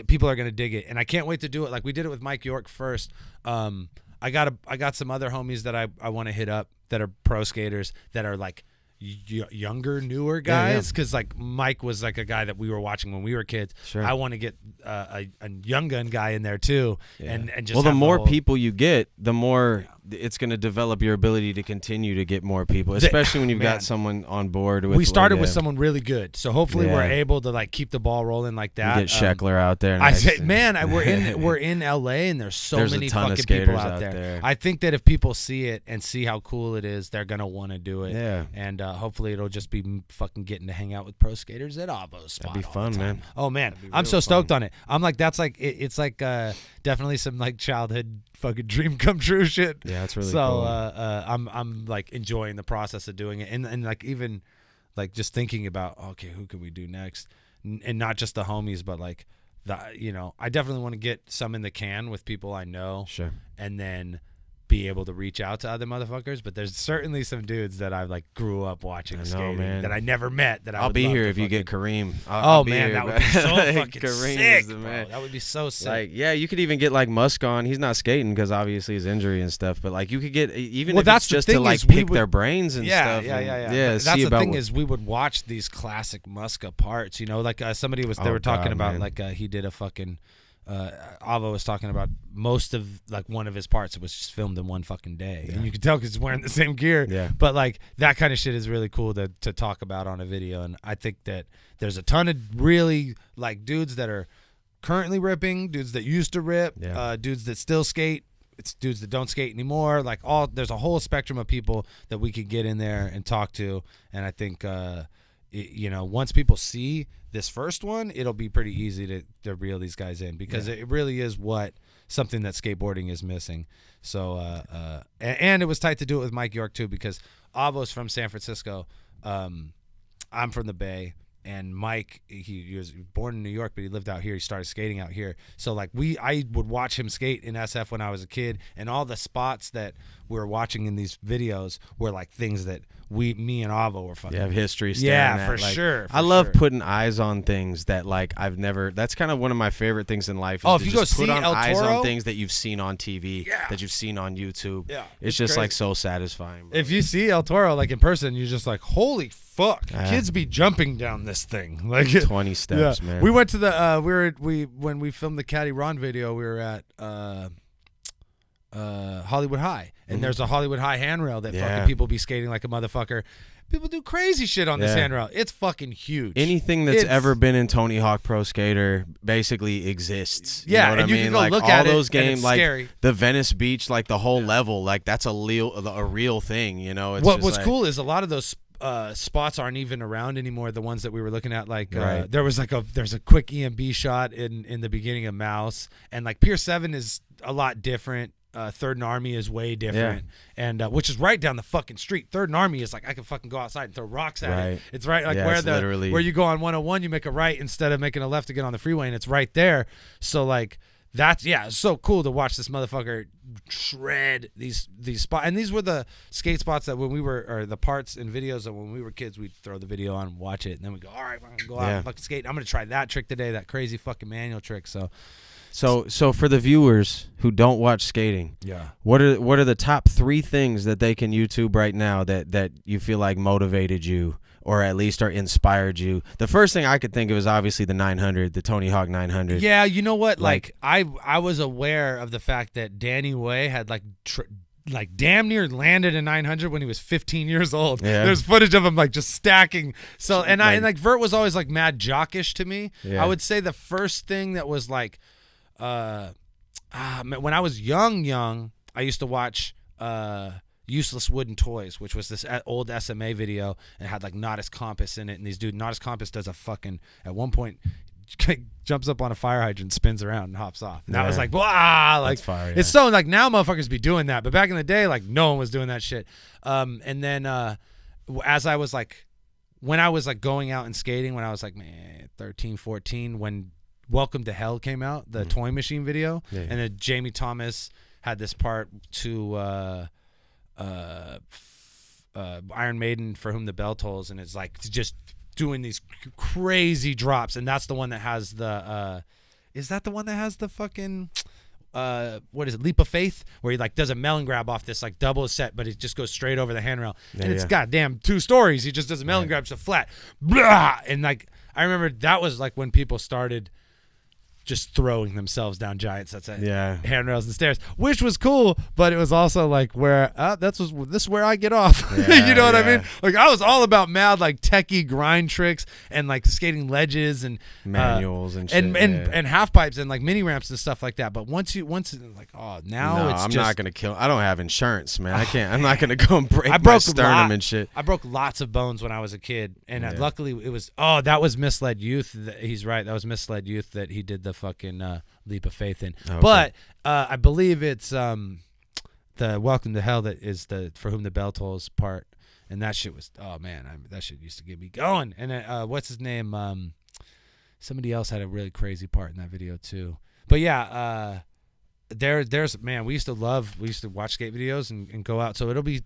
people are gonna dig it, and I can't wait to do it. Like we did it with Mike York first. I got some other homies that I want to hit up that are pro skaters that are like younger, newer guys, because like Mike was like a guy that we were watching when we were kids. Sure. I want to get a young gun guy in there too, and just well, the have more whole- people you get, the more it's going to develop your ability to continue to get more people, especially when you've Man. got someone on board. With we started with yeah. someone really good, so hopefully we're Yeah. able to like keep the ball rolling like You that. get Sheckler out there. I next. say, man, we're in LA, and there's There's a many ton of fucking people skaters out out there. there. I think that if people see it and see how cool it is, they're gonna want to do it. Yeah. And hopefully it'll just be fucking getting to hang out with pro skaters at Avo's spot. That'd be all fun, the time. man. Oh man, That'd be I'm real so stoked fun. on it. I'm like, that's like it's like definitely some like childhood fucking dream come true shit. Yeah, that's really so, cool. I'm like enjoying the process of doing it, and like even like just thinking about okay, who can we do next, and not just the homies, but like I definitely want to get some in the can with people I know, Sure. and then be able to reach out to other motherfuckers. But there's certainly some dudes that I like grew up watching I know, skating man. that I never met. That I'll would be love here to if you get fucking- Kareem. I'll be man, here, that would man. be so Like, fucking Kareem sick, is the bro. man. That would be so sick. Like, yeah, you could even get like Musk on. He's not skating because obviously his injury and stuff. But like, you could get even Well, if that's it's the just to thing like is we pick would- their brains and stuff. Yeah. Yeah, But see that's the about thing what- is we would watch these classic Muska parts. Like somebody was they Oh, were talking God, about man. like he did a fucking. Avo was talking about most of like one of his parts. It was just filmed in one fucking day, and you can tell because he's wearing the same gear. Yeah. But like that kind of shit is really cool to talk about on a video, and I think that there's a ton of really like dudes that are currently ripping, dudes that used to rip, Yeah. dudes that still skate. It's dudes that don't skate anymore. Like there's a whole spectrum of people that we could get in there and talk to, and I think once people see this first one, it'll be pretty easy to reel these guys in because it really is something that skateboarding is missing. So and it was tight to do it with Mike York too because Avo's from San Francisco. I'm from the Bay. And Mike, he was born in New York, but he lived out here. He started skating out here. So like I would watch him skate in SF when I was a kid, and all the spots that we were watching in these videos were like things that me and Avo were fucking. You have history staring at. For sure. I love putting eyes on things that like I've never. That's kind of one of my favorite things in life. Is if to you just go put see on El eyes Toro, on things that you've seen on TV, that you've seen on YouTube. Yeah, it's just crazy. like so satisfying. Bro. If you see El Toro like in person, you're just like, holy fuck, kids be jumping down this thing like 20 steps, man. We went to the when we filmed the Caddy Ron video, we were at Hollywood High, and there's a Hollywood High handrail that fucking people be skating like a motherfucker. People do crazy shit on this handrail. It's fucking huge. Anything that's ever been in Tony Hawk Pro Skater basically exists. You know what and I you mean? can go like look all at those it, games, and it's like scary. the Venice Beach, like the whole level, like that's a real thing. You know, it's What's just like, cool is a lot of those spots aren't even around anymore. The ones that we were looking at, like there was like there's a quick EMB shot in the beginning of Mouse, and like Pier 7 is a lot different. Third and Army is way different, and which is right down the fucking street. Third and Army is like I can fucking go outside and throw rocks at it. It's right like where you go on 101, you make a right instead of making a left to get on the freeway, and it's right there. So like that's it's so cool to watch this motherfucker shred these spots. And these were the skate spots that when we were, or the parts and videos that when we were kids, we'd throw the video on and watch it, and then we go, all right, we're gonna go out and fucking skate. I'm gonna try that trick today, that crazy fucking manual trick. So for the viewers who don't watch skating, what are the top 3 things that they can YouTube right now that you feel like motivated you or at least are inspired you? The first thing I could think of is obviously the 900, the Tony Hawk 900. Yeah, you know what? Like I was aware of the fact that Danny Way had like damn near landed a 900 when he was 15 years old. Yeah. There's footage of him like just stacking. So and Vert was always like mad jockish to me. Yeah. I would say the first thing that was like when I was young, I used to watch Useless Wooden Toys, which was this old SMA video, and it had like Nodus Compass in it. And these dude, Nodus Compass does a fucking, at one point, jumps up on a fire hydrant, spins around, and hops off. And that was like, blah, like, fire, it's so like now motherfuckers be doing that, but back in the day, like no one was doing that shit. And then as I was like, when I was like going out and skating, when I was like 13, 14, when Welcome to Hell came out, the Toy Machine video, and then Jamie Thomas had this part to Iron Maiden, For Whom the Bell Tolls, and it's like just doing these crazy drops, and that's the one that has the is that the one that has the fucking what is it, Leap of Faith, where he like does a melon grab off this like double set, but it just goes straight over the handrail, and it's goddamn 2 stories. He just does a melon grab, just flat, blah, and like I remember that was like when people started just throwing themselves down giant sets of handrails and stairs, which was cool, but it was also like where this is where I get off. You know what I mean? Like I was all about mad like techie grind tricks and like skating ledges and manuals and shit, and half pipes and like mini ramps and stuff like that. But once like I'm not gonna kill. I don't have insurance, man. I can't. I'm not gonna go and break my sternum and shit. I broke lots of bones when I was a kid, and luckily it was that was Misled Youth. He's right. That was Misled Youth that he did the fucking Leap of Faith in. Okay. But I believe it's the Welcome to Hell that is the For Whom the Bell Tolls part, and that shit was that shit used to get me going. And what's his name? Somebody else had a really crazy part in that video too. But there's we used to watch skate videos and go out. So it'll be,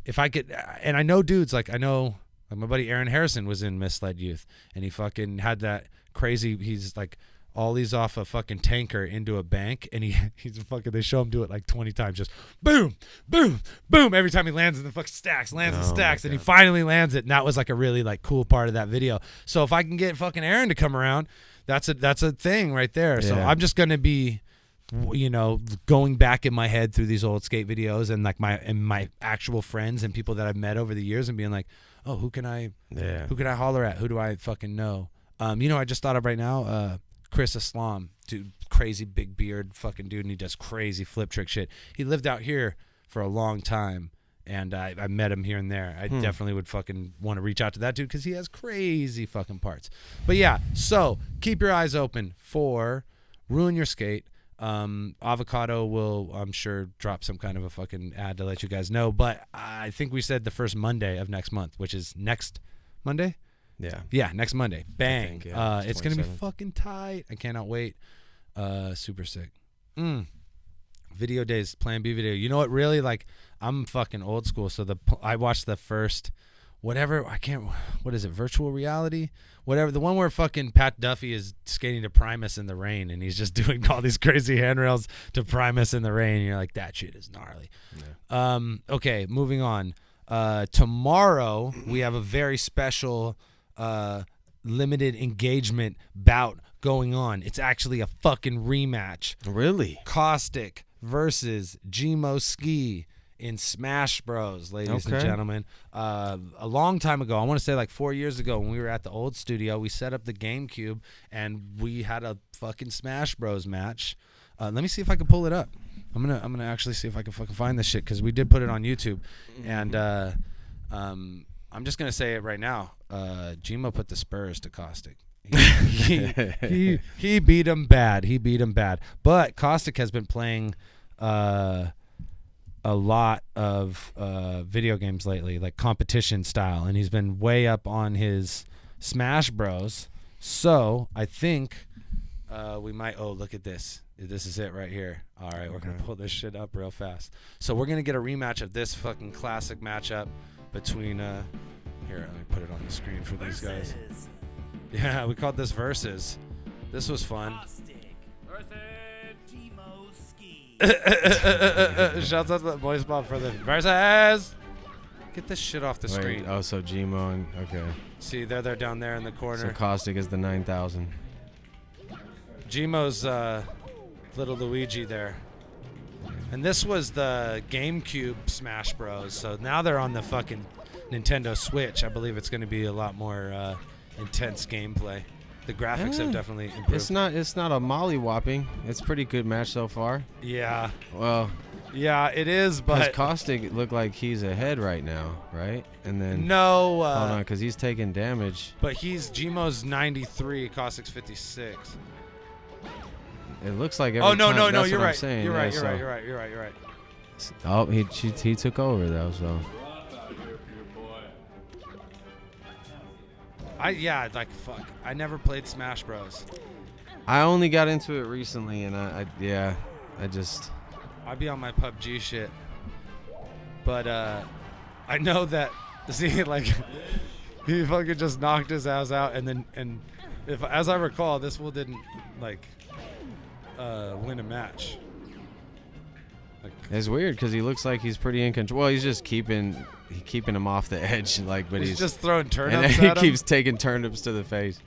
if I could, and I know dudes like my buddy Aaron Harrison was in Misled Youth, and he fucking had that crazy. He's like ollies off a fucking tanker into a bank, and they show him do it like 20 times, just boom, boom, boom, every time he lands in the fucking stacks, and he finally lands it, and that was like a really like cool part of that video. So if I can get fucking Aaron to come around, that's a thing right there. So I'm just gonna be, going back in my head through these old skate videos and like my actual friends and people that I've met over the years and being like, oh, who can I holler at? Who do I fucking know? I just thought of right now, Chris Islam, dude, crazy big beard fucking dude, and he does crazy flip trick shit. He lived out here for a long time, and I met him here and there. I definitely would fucking want to reach out to that dude because he has crazy fucking parts. But yeah, so keep your eyes open for Ruin Your Skate. Avocado will, I'm sure, drop some kind of a fucking ad to let you guys know. But I think we said the first Monday of next month, which is next Monday. Yeah, next Monday. Bang. Think, it's going to be fucking tight. I cannot wait. Super sick. Video days, Plan B video. You know what? Really, like, I'm fucking old school. So I watched the first, whatever. What is it? Virtual reality? Whatever. The one where fucking Pat Duffy is skating to Primus in the rain, and he's just doing all these crazy handrails to Primus in the rain. And you're like, that shit is gnarly. Yeah. Okay, moving on. Tomorrow we have a very special limited engagement bout going on. It's actually a fucking rematch. Really? Caustic versus Gmo Ski in Smash Bros, ladies and gentlemen. A long time ago, I want to say like 4 years ago, when we were at the old studio, we set up the GameCube and we had a fucking Smash Bros match. Let me see if I can pull it up. I'm gonna actually see if I can fucking find this shit, because we did put it on YouTube, and I'm just gonna say it right now. Gmo put the spurs to Caustic. He beat him bad. He beat him bad. But Caustic has been playing a lot of video games lately, like competition style, and he's been way up on his Smash Bros. So I think we might. Oh, look at this. This is it right here. All right, we're gonna pull this shit up real fast. So we're gonna get a rematch of this fucking classic matchup between. Here, let me put it on the screen for these guys. Yeah, we called this Versus. This was fun. Shouts out to the voice bob for the Versus. Get this shit off the screen. Oh, so Gmo and okay. See, they're down there in the corner. So Caustic is the 9,000. Gmo's little Luigi there. And this was the GameCube Smash Bros. So now they're on the fucking Nintendo Switch. I believe it's going to be a lot more intense gameplay. The graphics have definitely improved. It's not a mollywhopping. It's a pretty good match so far. Yeah. Well, yeah, it is, but Caustic looked like he's ahead right now, right? And then no, hold on, because he's taking damage. But Gmo's 93, Caustic's 56. It looks like every no, that's you're what right. I'm saying. You're right. Yeah, You're right. Oh, he took over though, so. Fuck. I never played Smash Bros. I only got into it recently, and I'd be on my PUBG shit. But I know that, see, like, he fucking just knocked his ass out, and if, as I recall, this fool didn't, like, win a match. Like, it's weird because he looks like he's pretty in control. Well, he's just keeping him off the edge, like, but he's just throwing turnips and at he him. keeps taking turnips to the face.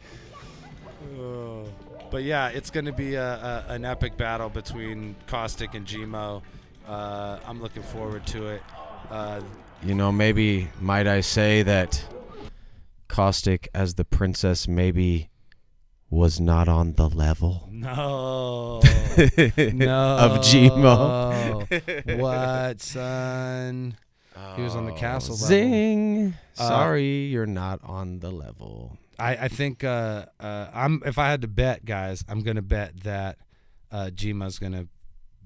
But yeah, it's going to be an epic battle between Caustic and Gmo. I'm looking forward to it. Maybe might I say that Caustic as the princess maybe was not on the level. No. Of Gmo. What, son? He was on the castle level. Zing. Sorry, you're not on the level. I think if I had to bet, guys, I'm gonna bet that Gmo's gonna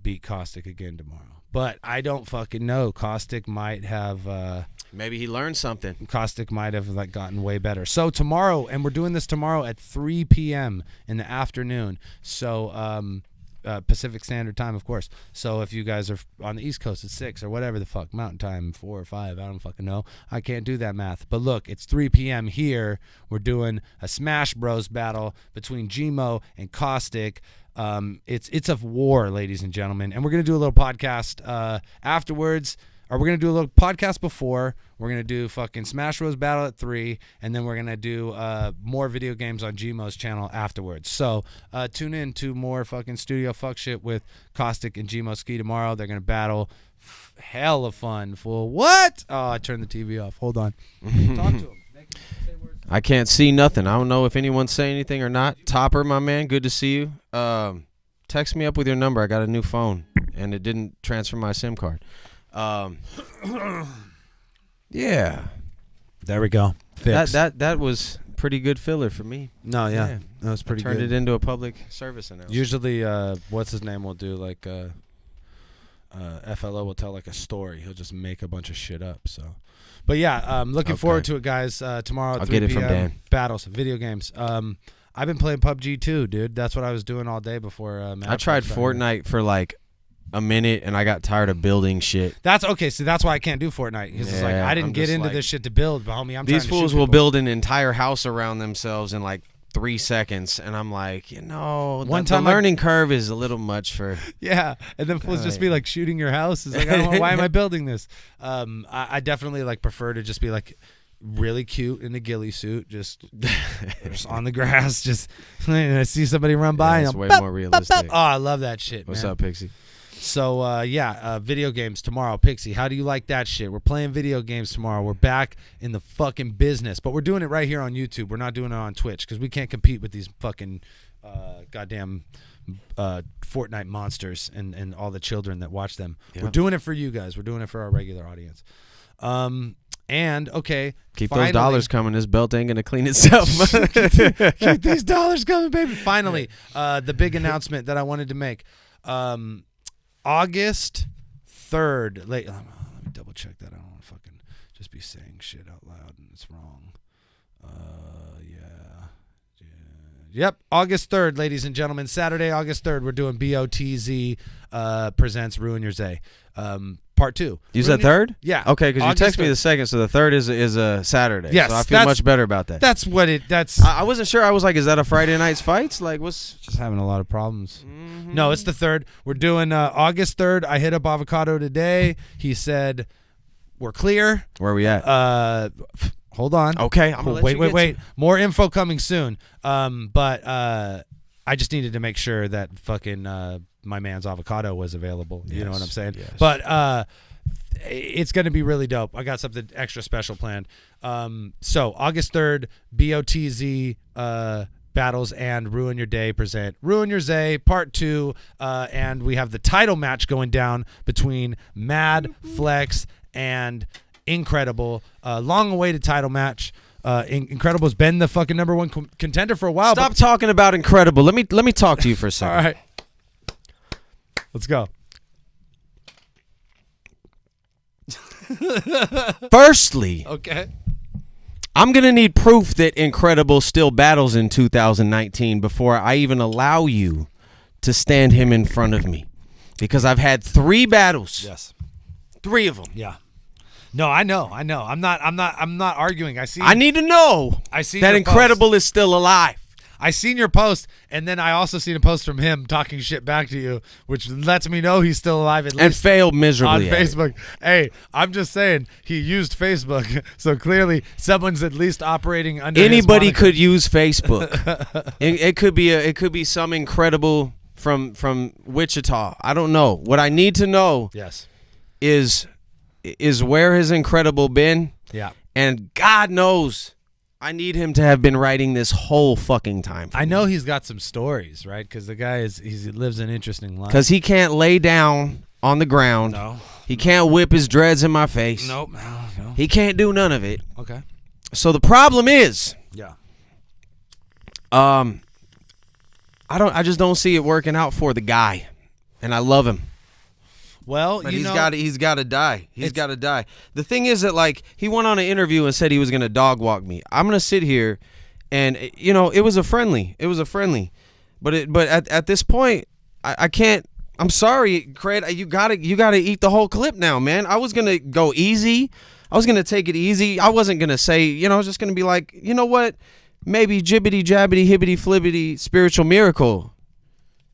beat Caustic again tomorrow. But I don't fucking know. Caustic might have maybe he learned something. Caustic might have like gotten way better. So tomorrow, and we're doing this tomorrow at 3 p.m. in the afternoon. So Pacific Standard Time, of course. So if you guys are on the East Coast, it's 6 or whatever the fuck, Mountain Time 4 or 5, I don't fucking know. I can't do that math. But look, it's 3 p.m. here. We're doing a Smash Bros battle between Gmo and Caustic. It's a war, ladies and gentlemen, and we're gonna do a little podcast afterwards. Or we're going to do a little podcast before. We're going to do fucking Smash Bros. Battle at 3. And then we're going to do more video games on Gmo's channel afterwards. So tune in to more fucking studio fuck shit with Caustic and Gmo Ski tomorrow. They're going to battle. Hell of fun, fool. What? Oh, I turned the TV off. Hold on. Talk to him. Say words. I can't see nothing. I don't know if anyone's saying anything or not. Topper, my man, good to see you. Text me up with your number. I got a new phone, and it didn't transfer my SIM card. Yeah, there we go. Fixed. That was pretty good filler for me. No, yeah. That was pretty good. Turned it into a public service announcement. Usually, what's his name will do like FLO will tell like a story. He'll just make a bunch of shit up. So, but yeah, I'm looking forward to it, guys. Tomorrow at 3 p.m. From Dan. Battles, video games. I've been playing PUBG too, dude. That's what I was doing all day before. I tried Fortnite for like a minute, and I got tired of building shit. That's okay. So that's why I can't do Fortnite. Because it's like I didn't I'm get just into like- this shit to build, but homie, I'm These trying to fools shoot will people. build an entire house around themselves in like 3 seconds, and I'm like, One the time learning curve is a little much for. Yeah, and then fools just be like shooting your house. It's like, I don't know, why am I building this? I definitely like prefer to just be like really cute in a ghillie suit, just on the grass, just and I see somebody run by. It's and I'm, way "Bop, more bop, realistic. bop." Oh, I love that shit. What's man. up, Pixie? So video games tomorrow. Pixie, how do you like that shit? We're playing video games tomorrow. We're back in the fucking business, but we're doing it right here on YouTube. We're not doing it on Twitch because we can't compete with these fucking goddamn Fortnite monsters and all the children that watch them. Yeah. We're doing it for you guys. We're doing it for our regular audience. And okay, Keep finally, those dollars coming. This belt ain't gonna clean itself. keep these dollars coming, baby. Finally, the big announcement that I wanted to make. August 3rd. Let me double check that. I don't want to fucking just be saying shit out loud and it's wrong. Yep, August 3rd, ladies and gentlemen. Saturday, August 3rd, we're doing BOTZ presents Ruin Your Zay. Part 2. You said third? Yeah. Okay, because you August texted me 3rd. the second, so the third is a Saturday. Yes, so I feel that's- much better about that. That's what it. That's I wasn't sure. I was like, is that a Friday night's fights? Like, what's? just having a lot of problems. No, it's the 3rd. We're doing August 3rd. I hit up Avocado today. He said we're clear. Where are we at? Hold on. Okay, I'm gonna let you get Wait. More info coming soon. But I just needed to make sure that fucking my man's Avocado was available. You know what I'm saying? Yes. But it's going to be really dope. I got something extra special planned. So August 3rd, BOTZ Battles and Ruin Your Day present Ruin Your Zay Part 2, and we have the title match going down between Madflex and Incredible. Long-awaited title match. Incredible's been the fucking number one contender for a while. Stop talking about Incredible. Let me talk to you for a second. All right, let's go. Firstly, Okay. I'm going to need proof that Incredible still battles in 2019 before I even allow you to stand him in front of me. Because I've had 3 battles. Yes. 3 of them. Yeah. No, I know. I'm not arguing. I need to know I see that your Incredible is still alive. I seen your post, and then I also seen a post from him talking shit back to you, which lets me know he's still alive at And least failed on miserably at it. Facebook. Hey, I'm just saying he used Facebook, so clearly someone's at least operating under. Anybody his moniker. could use Facebook. it could be some Incredible from Wichita. I don't know. What I need to know Yes. is where has Incredible been? Yeah. And God knows I need him to have been writing this whole fucking time. I know he's got some stories, right? Because the guy he lives an interesting life. Because he can't lay down on the ground. No. He can't whip his dreads in my face. Nope. No. He can't do none of it. Okay. So the problem is, Yeah. I just don't see it working out for the guy, and I love him. Well, But you he's know, got to die. He's It's- got to die. The thing is that, like, he went on an interview and said he was gonna dog walk me. I'm gonna sit here, and it was a friendly. But at this point, I can't. I'm sorry, Craig. You gotta eat the whole clip now, man. I was gonna go easy. I was gonna take it easy. I wasn't gonna say. I was just gonna be like, you know what? Maybe jibbity jabbity hibbity flibbity spiritual miracle.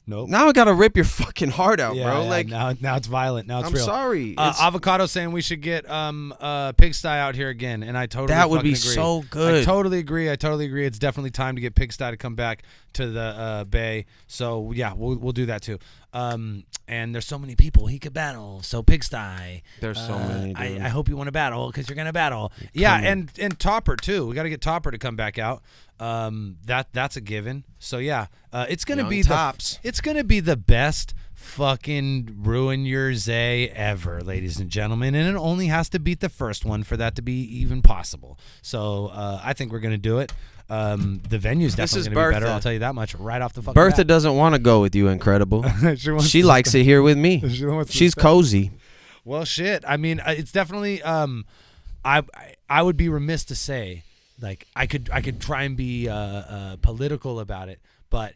Nope. Now I gotta rip your fucking heart out, Yeah, bro. yeah, Like, now it's violent. Now it's I'm real. sorry. It's- Avocado saying we should get Pigsty out here again, and I totally That would be fucking agree. so good. I totally agree. It's definitely time to get Pigsty to come back to the Bay. So yeah, we'll do that too. And there's so many people he could battle. So Pigsty. There's so many, dude. I hope you want to battle because you're gonna battle. Yeah, and Topper too. We got to get Topper to come back out. That's a given. So yeah, it's gonna Young be Tops. it's gonna be the best fucking Ruin Your Zay ever, ladies and gentlemen, and it only has to beat the first one for that to be even possible. So I think we're gonna do it. The venue's definitely is gonna be better. Bertha. I'll tell you that much right off the fucking Bertha bat. doesn't want to go with you, Incredible. wants She to- likes it here with me. She wants to She's stay. cozy. Well, shit. I mean, it's definitely. I would be remiss to say, like, I could try and be political about it, but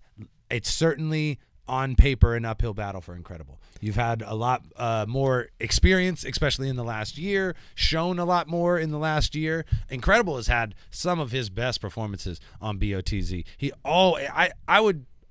it's certainly on paper an uphill battle for Incredible. You've had a lot more experience, especially in the last year, shown a lot more in the last year. Incredible has had some of his best performances on BOTZ.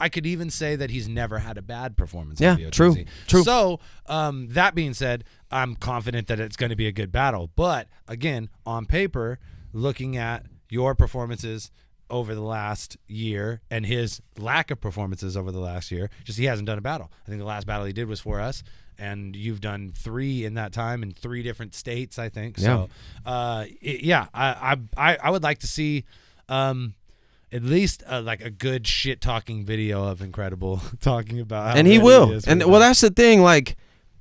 I could even say that he's never had a bad performance on BOTZ. True. So, that being said, I'm confident that it's going to be a good battle. But, again, on paper, looking at your performances over the last year and his lack of performances over the last year, just he hasn't done a battle. I think the last battle he did was for us, and you've done 3 in that time in 3 different states, I think. Yeah. So, I would like to see at least like a good shit talking video of Incredible talking about how and he ready will. is And for well, that. that's the thing. Like,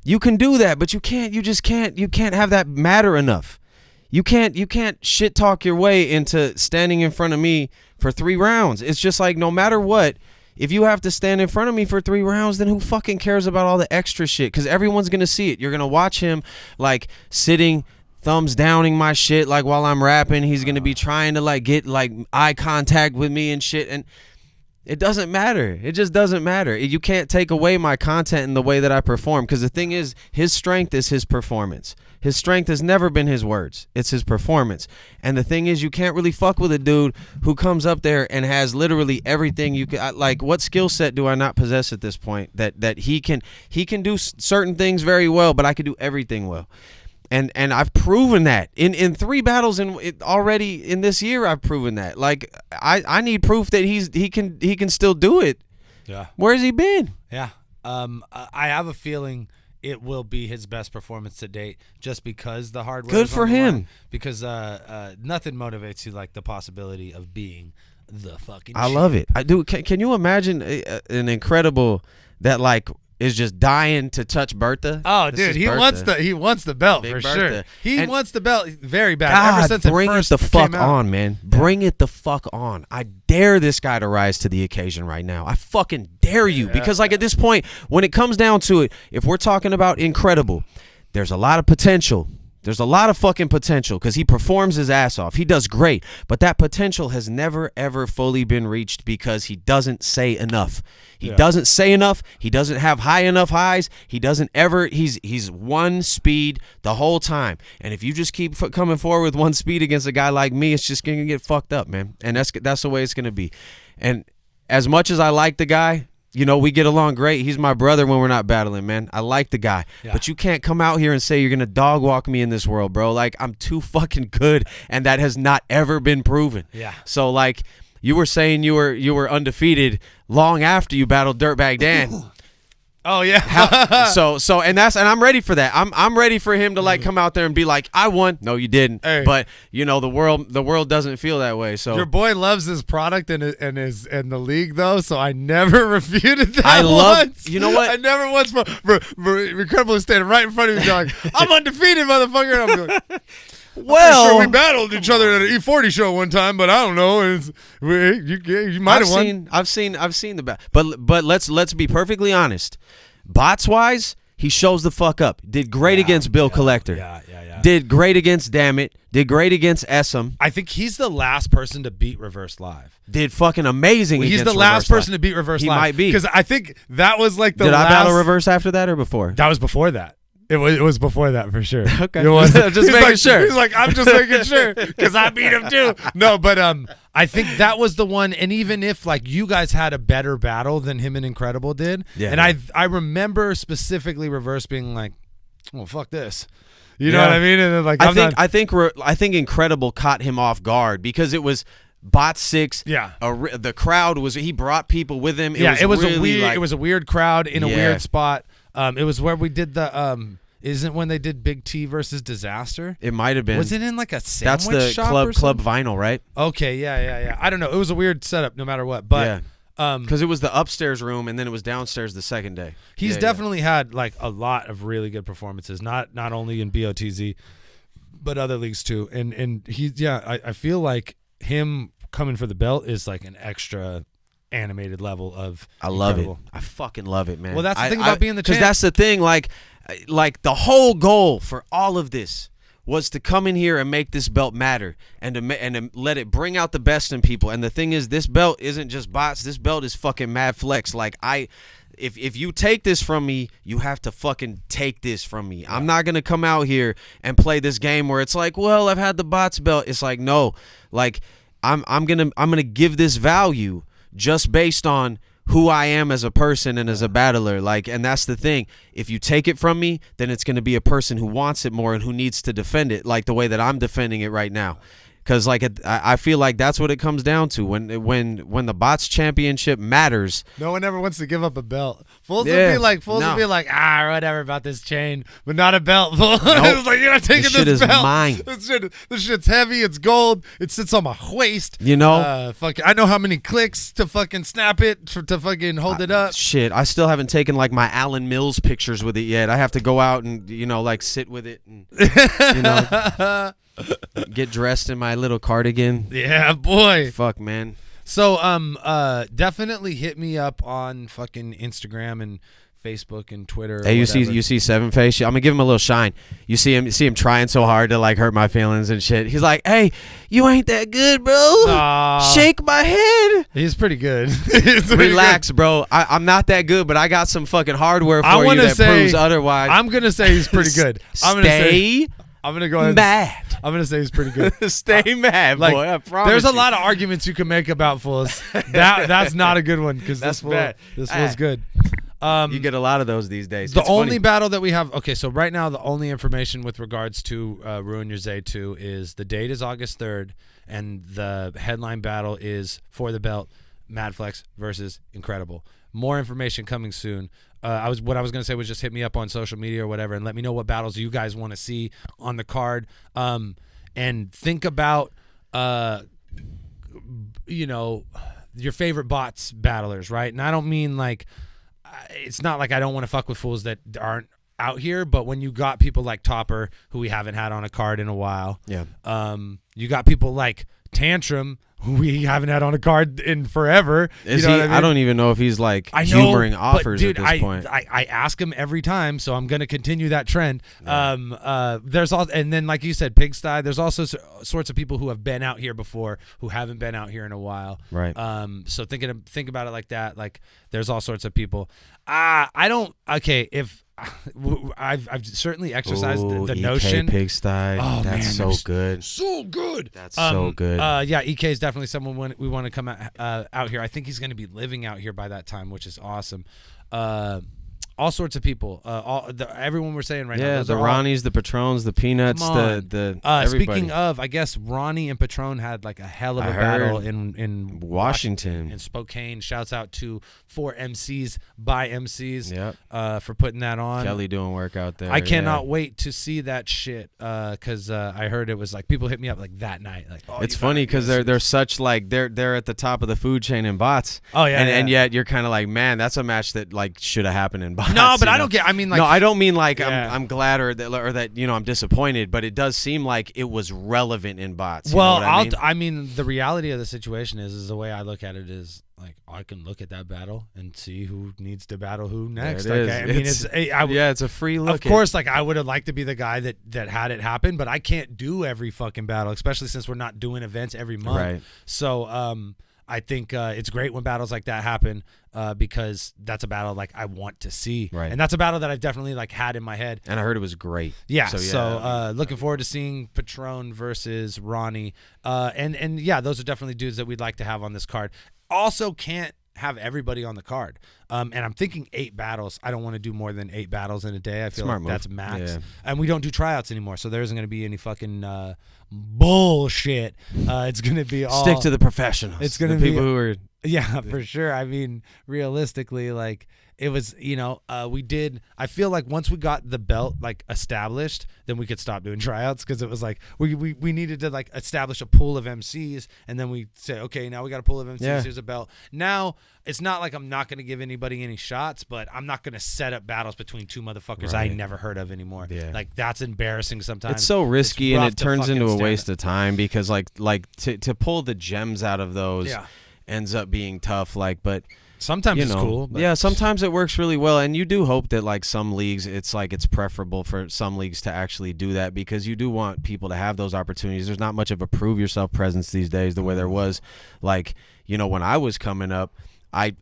you can do that, but you can't have that matter enough. You can't shit talk your way into standing in front of me for 3 rounds. It's just like, no matter what, if you have to stand in front of me for 3 rounds, then who fucking cares about all the extra shit? Because everyone's gonna see it. You're gonna watch him like sitting, thumbs downing my shit like while I'm rapping. He's gonna be trying to like get like eye contact with me and shit, and it doesn't matter. It just doesn't matter. You can't take away my content in the way that I perform, because the thing is, his strength is his performance. His strength has never been his words. It's his performance. And the thing is, you can't really fuck with a dude who comes up there and has literally everything you can. Like, what skill set do I not possess at this point that he can do certain things very well, but I can do everything well. And I've proven that in 3 battles already in this year. I've proven that. Like, I need proof that he can still do it. Yeah. Where's he been? Yeah. I have a feeling it will be his best performance to date, just because the hardware. Good for him. Because nothing motivates you like the possibility of being the fucking. I love it. I do. Can you imagine an Incredible that like is just dying to touch Bertha? Oh, This dude, is he Bertha. wants the belt Big for Bertha. sure. He And- wants the belt very bad. God, Ever since bring it it first the fuck came out. on, man. Bring it the fuck on. I dare this guy to rise to the occasion right now. I fucking dare you. Because like at this point, when it comes down to it, if we're talking about Incredible, there's a lot of potential. There's a lot of fucking potential because he performs his ass off. He does great. But that potential has never, ever fully been reached because he doesn't say enough. He doesn't say enough. He doesn't have high enough highs. He doesn't ever. He's one speed the whole time. And if you just keep coming forward with one speed against a guy like me, it's just going to get fucked up, man. And that's the way it's going to be. And as much as I like the guy, you know, we get along great. He's my brother when we're not battling, man. I like the guy. Yeah. But you can't come out here and say you're going to dog walk me in this world, bro. Like, I'm too fucking good, and that has not ever been proven. Yeah. So, like, you were saying you were undefeated long after you battled Dirtbag Dan. Oh yeah. So and I'm ready for that. I'm ready for him to like come out there and be like, I won. No, you didn't. Hey. But you know, the world doesn't feel that way. So Your boy loves his product and the league though, so I never refuted that. I love- once. you know what? I never once for Incredible is standing right in front of me like, I'm undefeated, motherfucker. And I'm like, well, sure we battled each other at an E40 show one time, but I don't know. You might have won. I've seen the bat. But let's be perfectly honest. Bots wise, he shows the fuck up. Did great against Bill Collector. Yeah. Did great against Dammit. Did great against Essam. I think he's the last person to beat Reverse Live. Did fucking amazing. He's against the last Reverse Live. person to beat Reverse He Live. might be. Because I think that was like the Did last. I battle Reverse after that or before? That was before that. It was before that for sure. Okay. It was Just he's making like, sure. He's like, I'm just making sure because I beat him too. No, but I think that was the one. And even if like you guys had a better battle than him and Incredible did, and I remember specifically Reverse being like, well, fuck this. You know what I mean? And then like I think Incredible caught him off guard because it was Bot 6. Yeah. The crowd was. He brought people with him. It was really a weird. like, It was a weird crowd in a Yeah. weird spot. It was where we did the. Isn't when they did Big T versus Disaster? It might have been. Was it in like a sandwich That's the shop or club something? vinyl, right? Okay, yeah. I don't know. It was a weird setup, no matter what. But because it was the upstairs room and then it was downstairs the second day. he's Yeah, definitely had like a lot of really good performances. Not only in BOTZ, but other leagues too. And he's I feel like him coming for the belt is like an extra animated level of. I love Incredible. it. I fucking love it, man. Well, that's the thing about being the champ. Because that's the thing. Like the whole goal for all of this was to come in here and make this belt matter and to let it bring out the best in people. And the thing is, this belt isn't just bots. This belt is fucking Madflex. Like, if you take this from me, you have to fucking take this from me. I'm not gonna come out here and play this game where it's like, well, I've had the bots belt. It's like, no, like I'm gonna give this value just based on who I am as a person and as a battler. Like, and that's the thing. If you take it from me, then it's gonna be a person who wants it more and who needs to defend it like the way that I'm defending it right now. Because like I feel like that's what it comes down to when the bots championship matters. No one ever wants to give up a belt. Fools would be like, whatever about this chain, but not a belt. Nope. It's like, you're not taking this shit is belt. mine. This shit's heavy. It's gold. It sits on my waist. You know, I know how many clicks to fucking snap it to fucking hold it up. Shit, I still haven't taken like my Alan Mills pictures with it yet. I have to go out and like sit with it and get dressed in my little cardigan. Yeah, boy. Fuck, man. So definitely hit me up on fucking Instagram and Facebook and Twitter. Hey, you see Seven Face? I'm gonna give him a little shine. You see him trying so hard to like hurt my feelings and shit. He's like, "Hey, you ain't that good, bro. Shake my head." He's pretty good. Relax, bro. I'm not that good, but I got some fucking hardware for you that proves otherwise. I'm gonna say he's pretty good. I'm gonna go ahead. Mad. I'm gonna say he's pretty good. Stay mad, like, boy. I promise. There's a lot of arguments you can make about fools. That's not a good one because this fool's good. You get a lot of those these days. The only battle that we have. Okay, so right now the only information with regards to Ruin Your Zay 2 is the date is August 3rd, and the headline battle is for the belt, Madflex versus Incredible. More information coming soon. What I was gonna say was just hit me up on social media or whatever and let me know what battles you guys want to see on the card. And think about your favorite bots battlers, right? And I don't mean like it's not like I don't want to fuck with fools that aren't out here, but when you got people like Topper, who we haven't had on a card in a while, you got people like Tantrum, who we haven't had on a card in forever. Is he? I don't even know if he's like humoring offers at this point. I ask him every time, so I'm going to continue that trend. Yeah. There's all, and then like you said, Pigsty. There's also sorts of people who have been out here before who haven't been out here in a while. Right. So think about it like that. Like there's all sorts of people. If I've certainly exercised the notion. Pigsty. Oh, that's man, so good. So good. That's so good. Yeah, EK is definitely someone we want to come out here. I think he's going to be living out here by that time, which is awesome. All sorts of people. Everyone we're saying right now. Yeah, the Ronnies, the Patrons, the Peanuts, the everybody. Speaking of, I guess Ronnie and Patron had like a hell of a battle in Washington. In Spokane. Shouts out to 4 MCs by MCs Yep. For putting that on. Kelly doing work out there. I cannot wait to see that shit because I heard it was like people hit me up like that night. Like, it's funny because they're such like they're at the top of the food chain in bots. Oh yeah, and yet you're kind of like, man, that's a match that like should have happened in bots. No, but I don't get. I mean, like, no, I don't mean like I'm glad or that I'm disappointed, but it does seem like it was relevant in bots. Well, I mean, the reality of the situation is the way I look at it is like I can look at that battle and see who needs to battle who next. It's a free look. Of course, like I would have liked to be the guy that had it happen, but I can't do every fucking battle, especially since we're not doing events every month. Right. So I think it's great when battles like that happen because that's a battle like I want to see. Right. And that's a battle that I've definitely like had in my head. And I heard it was great. Yeah. So looking forward to seeing Patron versus Ronnie. And yeah, those are definitely dudes that we'd like to have on this card. Also can't have everybody on the card. And I'm thinking 8 battles. I don't want to do more than 8 battles in a day. I feel Smart like move. that's max. Yeah. And we don't do tryouts anymore, so there isn't going to be any fucking bullshit. It's going to be all stick to the professionals. It's going to be be people who are for sure. I mean, realistically, like it was, we did. I feel like once we got the belt like established, then we could stop doing tryouts because it was like we needed to like establish a pool of MCs, and then we say, okay, now we got a pool of MCs. Yeah. Here's a belt. Now it's not like I'm not going to give anybody any shots, but I'm not going to set up battles between 2 motherfuckers I never heard of anymore. Yeah. Like that's embarrassing sometimes. It's so risky and it turns into a waste of of time because like to pull the gems out of those ends up being tough. Like, but Sometimes it's cool. But Yeah, sometimes it works really well, and you do hope that like some leagues, it's preferable for some leagues to actually do that, because you do want people to have those opportunities. There's not much of a prove yourself presence these days the way there was, like, when I was coming up, I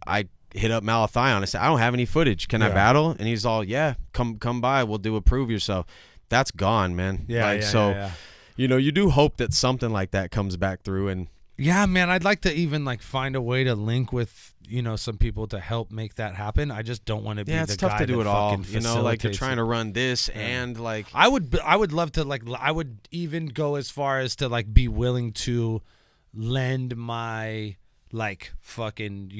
hit up Malathion. I said, I don't have any footage. Can I battle? And he's all, yeah, come by. We'll do a prove yourself. That's gone, man. Yeah. You do hope that something like that comes back through. And yeah, man, I'd like to even like find a way to link with some people to help make that happen. I just don't want to be the guy it's tough to do that it all. fucking Like you're facilitates trying it. to run this and like I would love to I would even go as far as to like be willing to lend my like fucking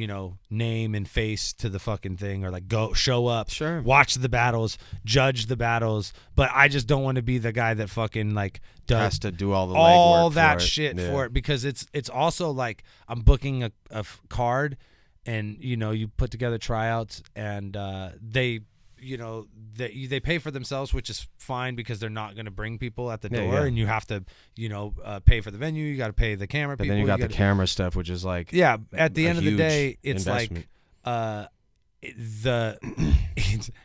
name and face to the fucking thing, or like go show up, Sure. watch the battles, judge the battles, but I just don't want to be the guy that fucking like has to do all the all legwork that for it. shit Yeah. for it, because it's also like I'm booking a card, and you put together tryouts, and they they pay for themselves, which is fine because they're not going to bring people at the door, yeah. and you have to pay for the venue, you got to pay the camera But people, then you got the gotta- camera stuff, which is like at the a end of the huge day, it's investment. like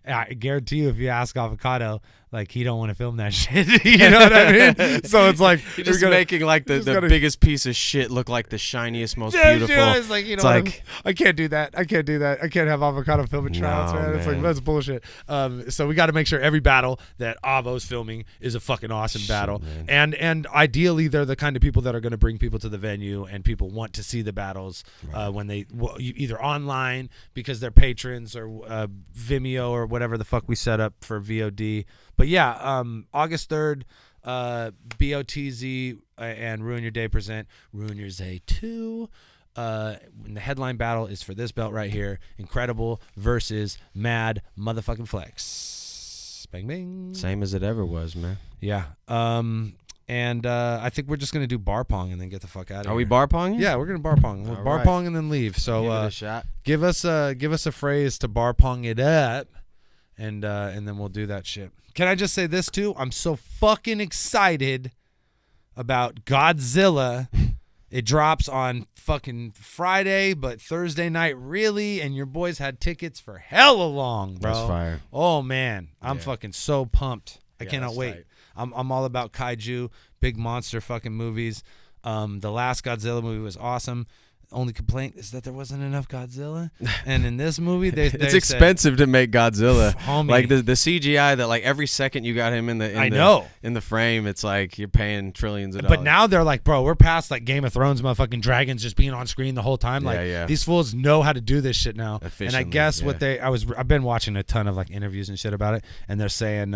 I guarantee you, if you ask Avocado, like he don't want to film that shit. You know what I mean? So it's like You're just making like the biggest piece of shit look like the shiniest, most Yeah, beautiful. yeah, it's like It's like- I can't do that. I can't have Avocado filming tryouts, No, man. It's like man. that's bullshit. So we got to make sure every battle that Avo's filming is a fucking awesome battle, man. and ideally they're the kind of people that are going to bring people to the venue, and people want to see the battles when they either online because they're patrons, or Vimeo, or whatever the fuck we set up for VOD. But yeah, August 3rd, BOTZ and Ruin Your Day present Ruin Your Day 2. And the headline battle is for this belt right here. Incredible versus Mad motherfucking Flex. Bang, bang. Same as it ever was, man. Yeah. And I think we're just going to do bar pong and then get the fuck out of here. Are we bar ponging? Yeah, we're going to bar pong. We'll All bar right. pong and then leave. So Give it a shot. give us a phrase to bar pong it up, and then we'll do that shit. Can I just say this too? I'm so fucking excited about Godzilla. It drops on fucking Friday, but Thursday night really, and your boys had tickets for hella long, bro. That's fire. Oh man, I'm fucking so pumped. I cannot that's wait. tight. I'm all about kaiju, big monster fucking movies. The last Godzilla movie was awesome. Only complaint is that there wasn't enough Godzilla, and in this movie, It's said, expensive to make Godzilla. Homie. Like the CGI that like every second you got him in the in the frame, it's like you're paying trillions of dollars. But now they're like, bro, we're past like Game of Thrones, motherfucking dragons just being on screen the whole time. Like Yeah. these fools know how to do this shit now. And I Efficiently, guess yeah. I've been watching a ton of like interviews and shit about it, and they're saying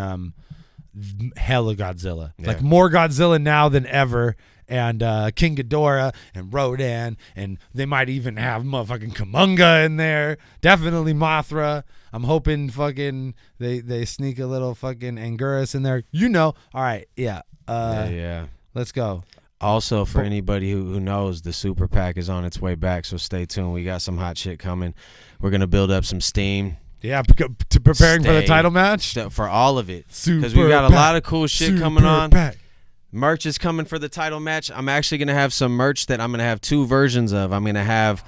hella Godzilla, like more Godzilla now than ever. And King Ghidorah and Rodan, and they might even have motherfucking Kumunga in there. Definitely Mothra. I'm hoping fucking they sneak a little fucking Anguirus in there. All right, yeah. yeah. Let's go. Also, for anybody who knows, the Super PAC is on its way back, so stay tuned. We got some hot shit coming. We're gonna build up some steam. Yeah, to preparing for the Stay title match. for all of it, Super because we got a PAC. lot of cool shit Super coming on. PAC. Merch is coming for the title match. I'm actually going to have some merch that I'm going to have two versions of. I'm going to have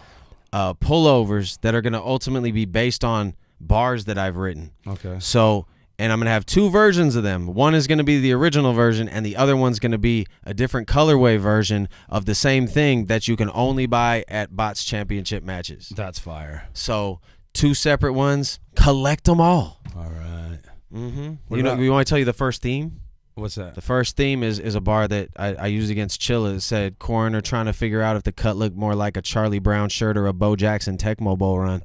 pullovers that are going to ultimately be based on bars that I've written. Okay. So, and I'm going to have two versions of them. One is going to be the original version, and the other one's going to be a different colorway version of the same thing that you can only buy at BOTZ championship matches. That's fire. So, two separate ones. Collect them all. All right. Mm-hmm. about- We want to tell you the first theme? What's that? The first theme is a bar that I used against Chilla. It said, coroner trying to figure out if the cut looked more like a Charlie Brown shirt or a Bo Jackson Tecmo Bowl run.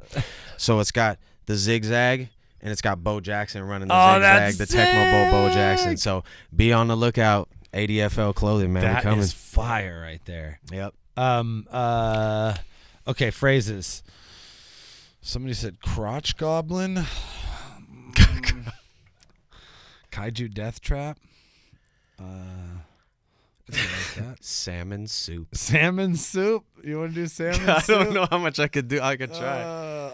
So it's got the zigzag, and it's got Bo Jackson running the zigzag, the Tecmo Bowl Bo Jackson. So be on the lookout. ADFL clothing, man. That we coming. is fire right there. Yep. Okay, phrases. Somebody said crotch goblin. Kaiju death trap. Like that. Salmon soup. Salmon soup. You want to do salmon I soup? don't know how much I could do. I could try.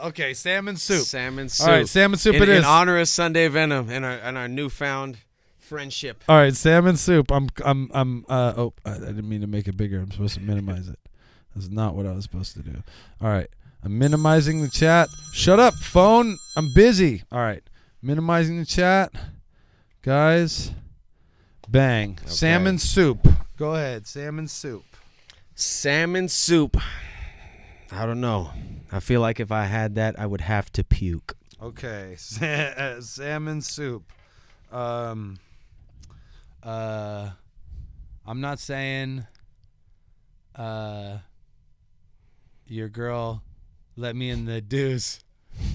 Okay, salmon soup. Salmon soup. All right, salmon soup in, it is. In honor of Sunday Venom and our newfound friendship. All right, salmon soup. I didn't mean to make it bigger. I'm supposed to minimize it. That's not what I was supposed to do. All right. I'm minimizing the chat. Shut up, phone. I'm busy. All right. Minimizing the chat. Guys. Bang. Okay. Salmon soup. Go ahead. Salmon soup. Salmon soup. I don't know. I feel like if I had that, I would have to puke. Okay. Salmon soup. I'm not saying your girl let me in the deuce,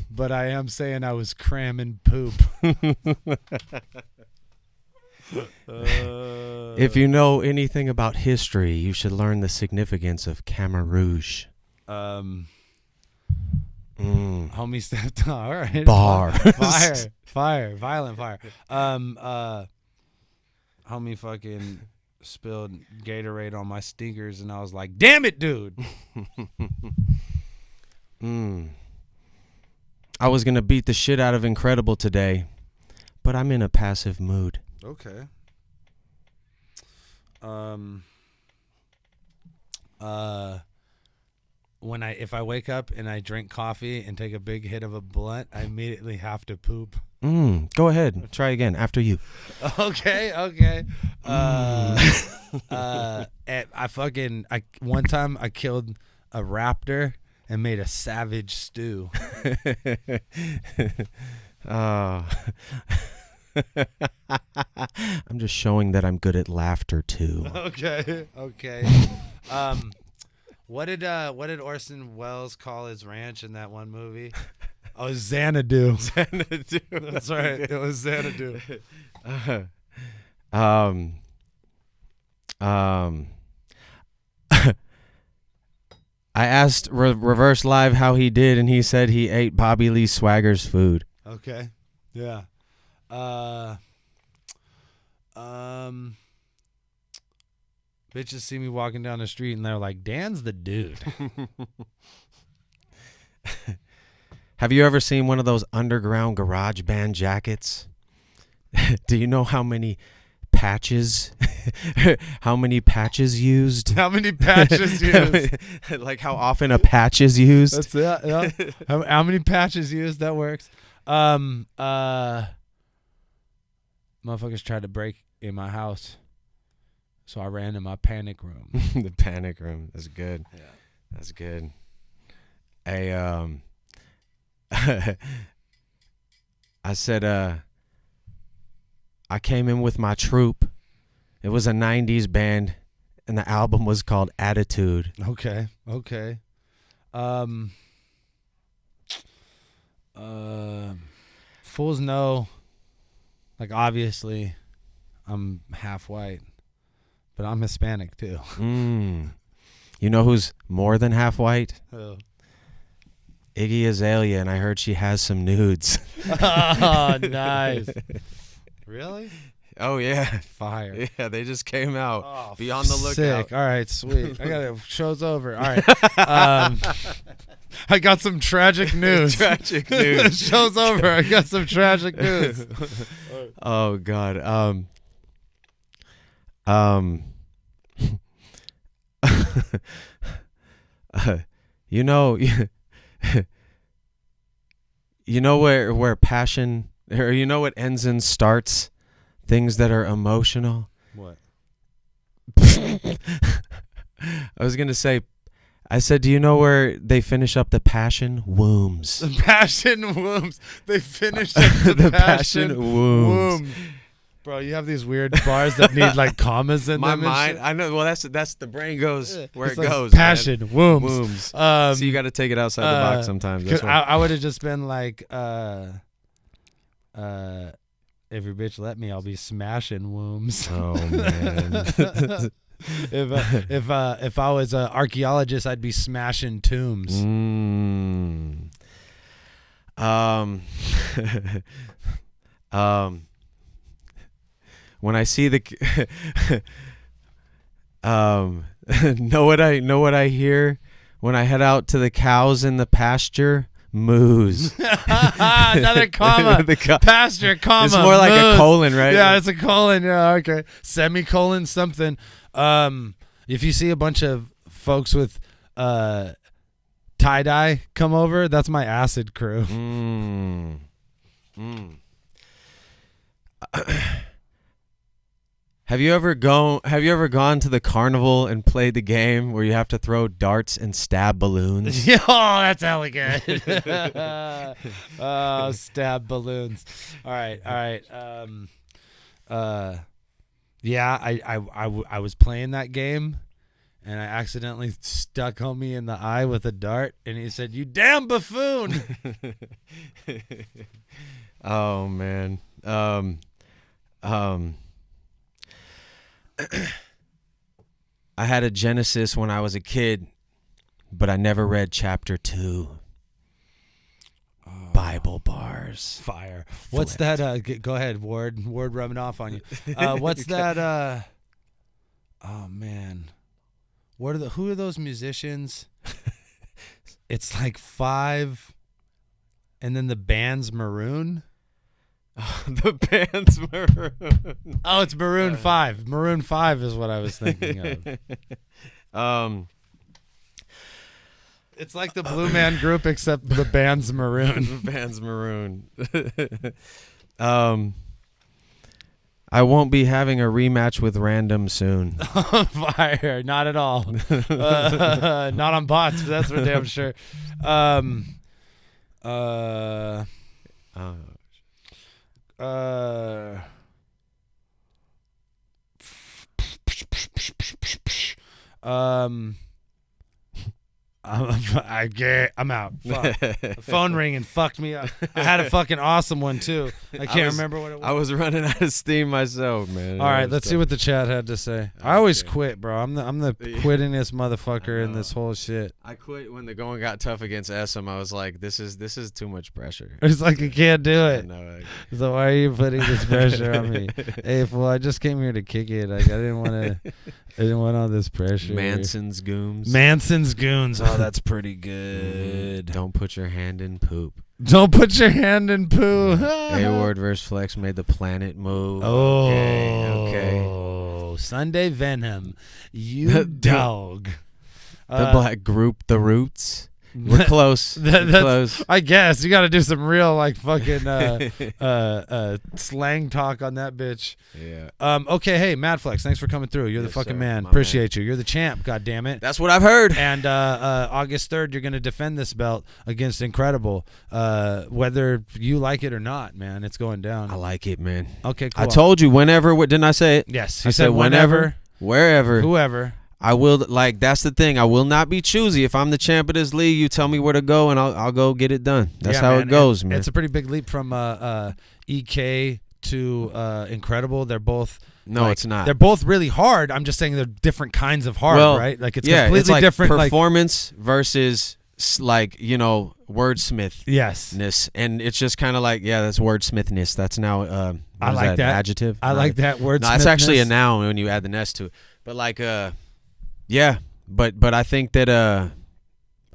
but I am saying I was cramming poop. If you know anything about history, you should learn the significance of Khmer Rouge. Homie stepped on. All right. Bar. Fire. Violent fire. Homie fucking spilled Gatorade on my sneakers, and I was like, damn it, dude. I was going to beat the shit out of Incredible today, but I'm in a passive mood. Okay. If I wake up and I drink coffee and take a big hit of a blunt, I immediately have to poop. Go ahead. Try again after you. Okay. One time I killed a raptor and made a savage stew. I'm just showing that I'm good at laughter too. Okay. What did Orson Welles call his ranch in that one movie? Oh, Xanadu. Xanadu. That's right. It was Xanadu. I asked Reverse Live how he did, and he said he ate Bobby Lee Swagger's food. Okay. Yeah. Bitches see me walking down the street and they're like, Dan's the dude. Have you ever seen one of those underground garage band jackets? Do you know how many patches used? How many patches used? Like how often a patch is used? That's it. Yeah. How many patches used? That works. Motherfuckers tried to break in my house, so I ran to my panic room. The panic room. That's good. Yeah. That's good. I said, I came in with my troupe. It was a 90s band, and the album was called Attitude. Okay. Fools know, like, obviously, I'm half white, but I'm Hispanic, too. You know who's more than half white? Oh. Iggy Azalea, and I heard she has some nudes. Oh, nice. Really? Oh, yeah. Fire. Yeah, they just came out. Oh, Be on the lookout. Sick. All right, sweet. I got it. Show's over. All right. I got some tragic news. Tragic news. Show's over. I got some tragic news. Oh, God. You know where passion, or you know what ends and starts things that are emotional? What? I was going to say, I said, do you know where they finish up the passion wombs? The passion wombs. They finished up the passion wombs. Bro, you have these weird bars that need like commas in My them. mind, I know. Well, that's the brain goes where It's it like goes. Passion, man. wombs. So you got to take it outside the box sometimes. That's I would have just been like, if your bitch let me, I'll be smashing wombs. Oh man. If I was an archaeologist, I'd be smashing tombs. When I see the know what I hear when I head out to the cows in the pasture? Moos. Another comma. Pasture, comma. It's more like moos. a colon, right? Yeah, it's a colon. Yeah, okay. Semicolon something. If you see a bunch of folks with tie-dye come over, that's my acid crew. Have you ever gone to the carnival and played the game where you have to throw darts and stab balloons? Oh, that's hella good. Oh, stab balloons. All right. Yeah, I was playing that game, and I accidentally stuck homie in the eye with a dart, and he said, "You damn buffoon." Oh man. I had a Genesis when I was a kid, but I never read chapter 2. Bible bars. Fire. What's that? Go ahead, Ward. Ward rubbing off on you. What's that? Oh man, who are those musicians? It's like 5, and then the band's Maroon. The band's Maroon. Oh, it's Maroon 5. Maroon 5 is what I was thinking of. It's like the Blue Man Group, except the band's Maroon. The band's Maroon. I won't be having a rematch with Random soon. Fire. Not at all. Not on bots, that's for damn sure. I'm out. Fuck. The phone ringing fucked me up. I had a fucking awesome one too. I can't remember what it was. I was running out of steam myself, man. All right, let's see what the chat had to say. I always quit, bro. I'm the quittingest motherfucker in this whole shit. I quit when the going got tough against SM. I was like, this is too much pressure. It's like I can't do it. No, So why are you putting this pressure on me? Hey, fool, I just came here to kick it. Like I didn't want all this pressure. Manson's Goons. Manson's Goons. Oh, that's pretty good. Don't put your hand in poop. Don't put your hand in poo. A-Ward versus Flex made the planet move. Oh, Okay. Sunday Venom. You dog. The black group, The Roots. We're close. We're close. I guess you got to do some real like fucking slang talk on that bitch. Yeah. Okay. Hey, Madflex, thanks for coming through. You're the fucking sir, man. my Appreciate you. You're the champ. God damn it. That's what I've heard. And August 3rd, you're gonna defend this belt against Incredible, whether you like it or not, man. It's going down. I like it, man. Okay, cool. I told you whenever. What didn't I say it? Yes, I said whenever, wherever, whoever. I will. Like that's the thing. I will not be choosy. If I'm the champ of this league, you tell me where to go, and I'll go get it done. That's how it goes, man. It's a pretty big leap from EK to Incredible. They're both. No, it's not. They're both really hard. I'm just saying they're different kinds of hard, right? Like it's completely it's like different. Performance versus like wordsmith. Yes. And it's just kind of like that's wordsmithness. That's now. I like that adjective. I like that wordsmith. No, it's actually a noun when you add the ness to it. But like yeah, but I think that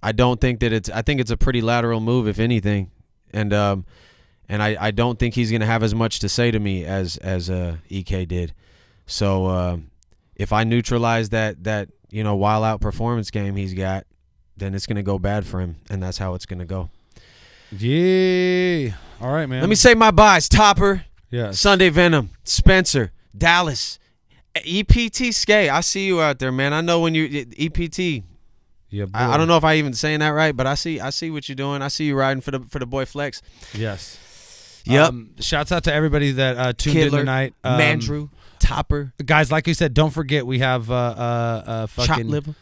I don't think that I think it's a pretty lateral move if anything, and I don't think he's gonna have as much to say to me as EK did. So if I neutralize that wild out performance game he's got, then it's gonna go bad for him, and that's how it's gonna go. Yeah. All right, man. Let me say my buys: Topper, Sunday Venom, Spencer, Dallas. EPT Skay, I see you out there, man. I know when you EPT. Yeah, I don't know if I even saying that right, but I see what you're doing. I see you riding for the boy Flex. Yes. Yep. Shouts out to everybody that tuned in tonight. Mandrew, Topper, guys. Like you said, don't forget we have fucking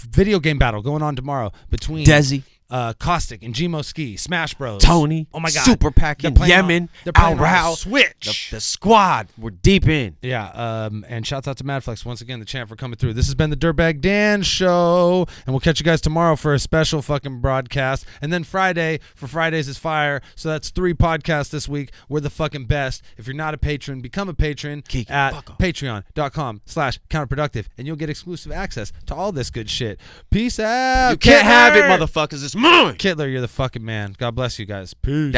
video game battle going on tomorrow between Desi, Caustic and Gmo Ski, Smash Bros, Tony, oh my god, Super Packin, Yemen, Al Rao, Switch, the squad. We're deep in. Yeah. And shouts out to Madflex once again, the champ, for coming through. This has been the Dirtbag Dan Show, and we'll catch you guys tomorrow for a special fucking broadcast, and then Friday for Fridays is Fire. So that's 3 podcasts this week. We're the fucking best. If you're not a patron, become a patron at patreon.com/counterproductive, and you'll get exclusive access to all this good shit. Peace out. You can't have it, motherfuckers. It's mine. Kittler, you're the fucking man. God bless you guys. Peace.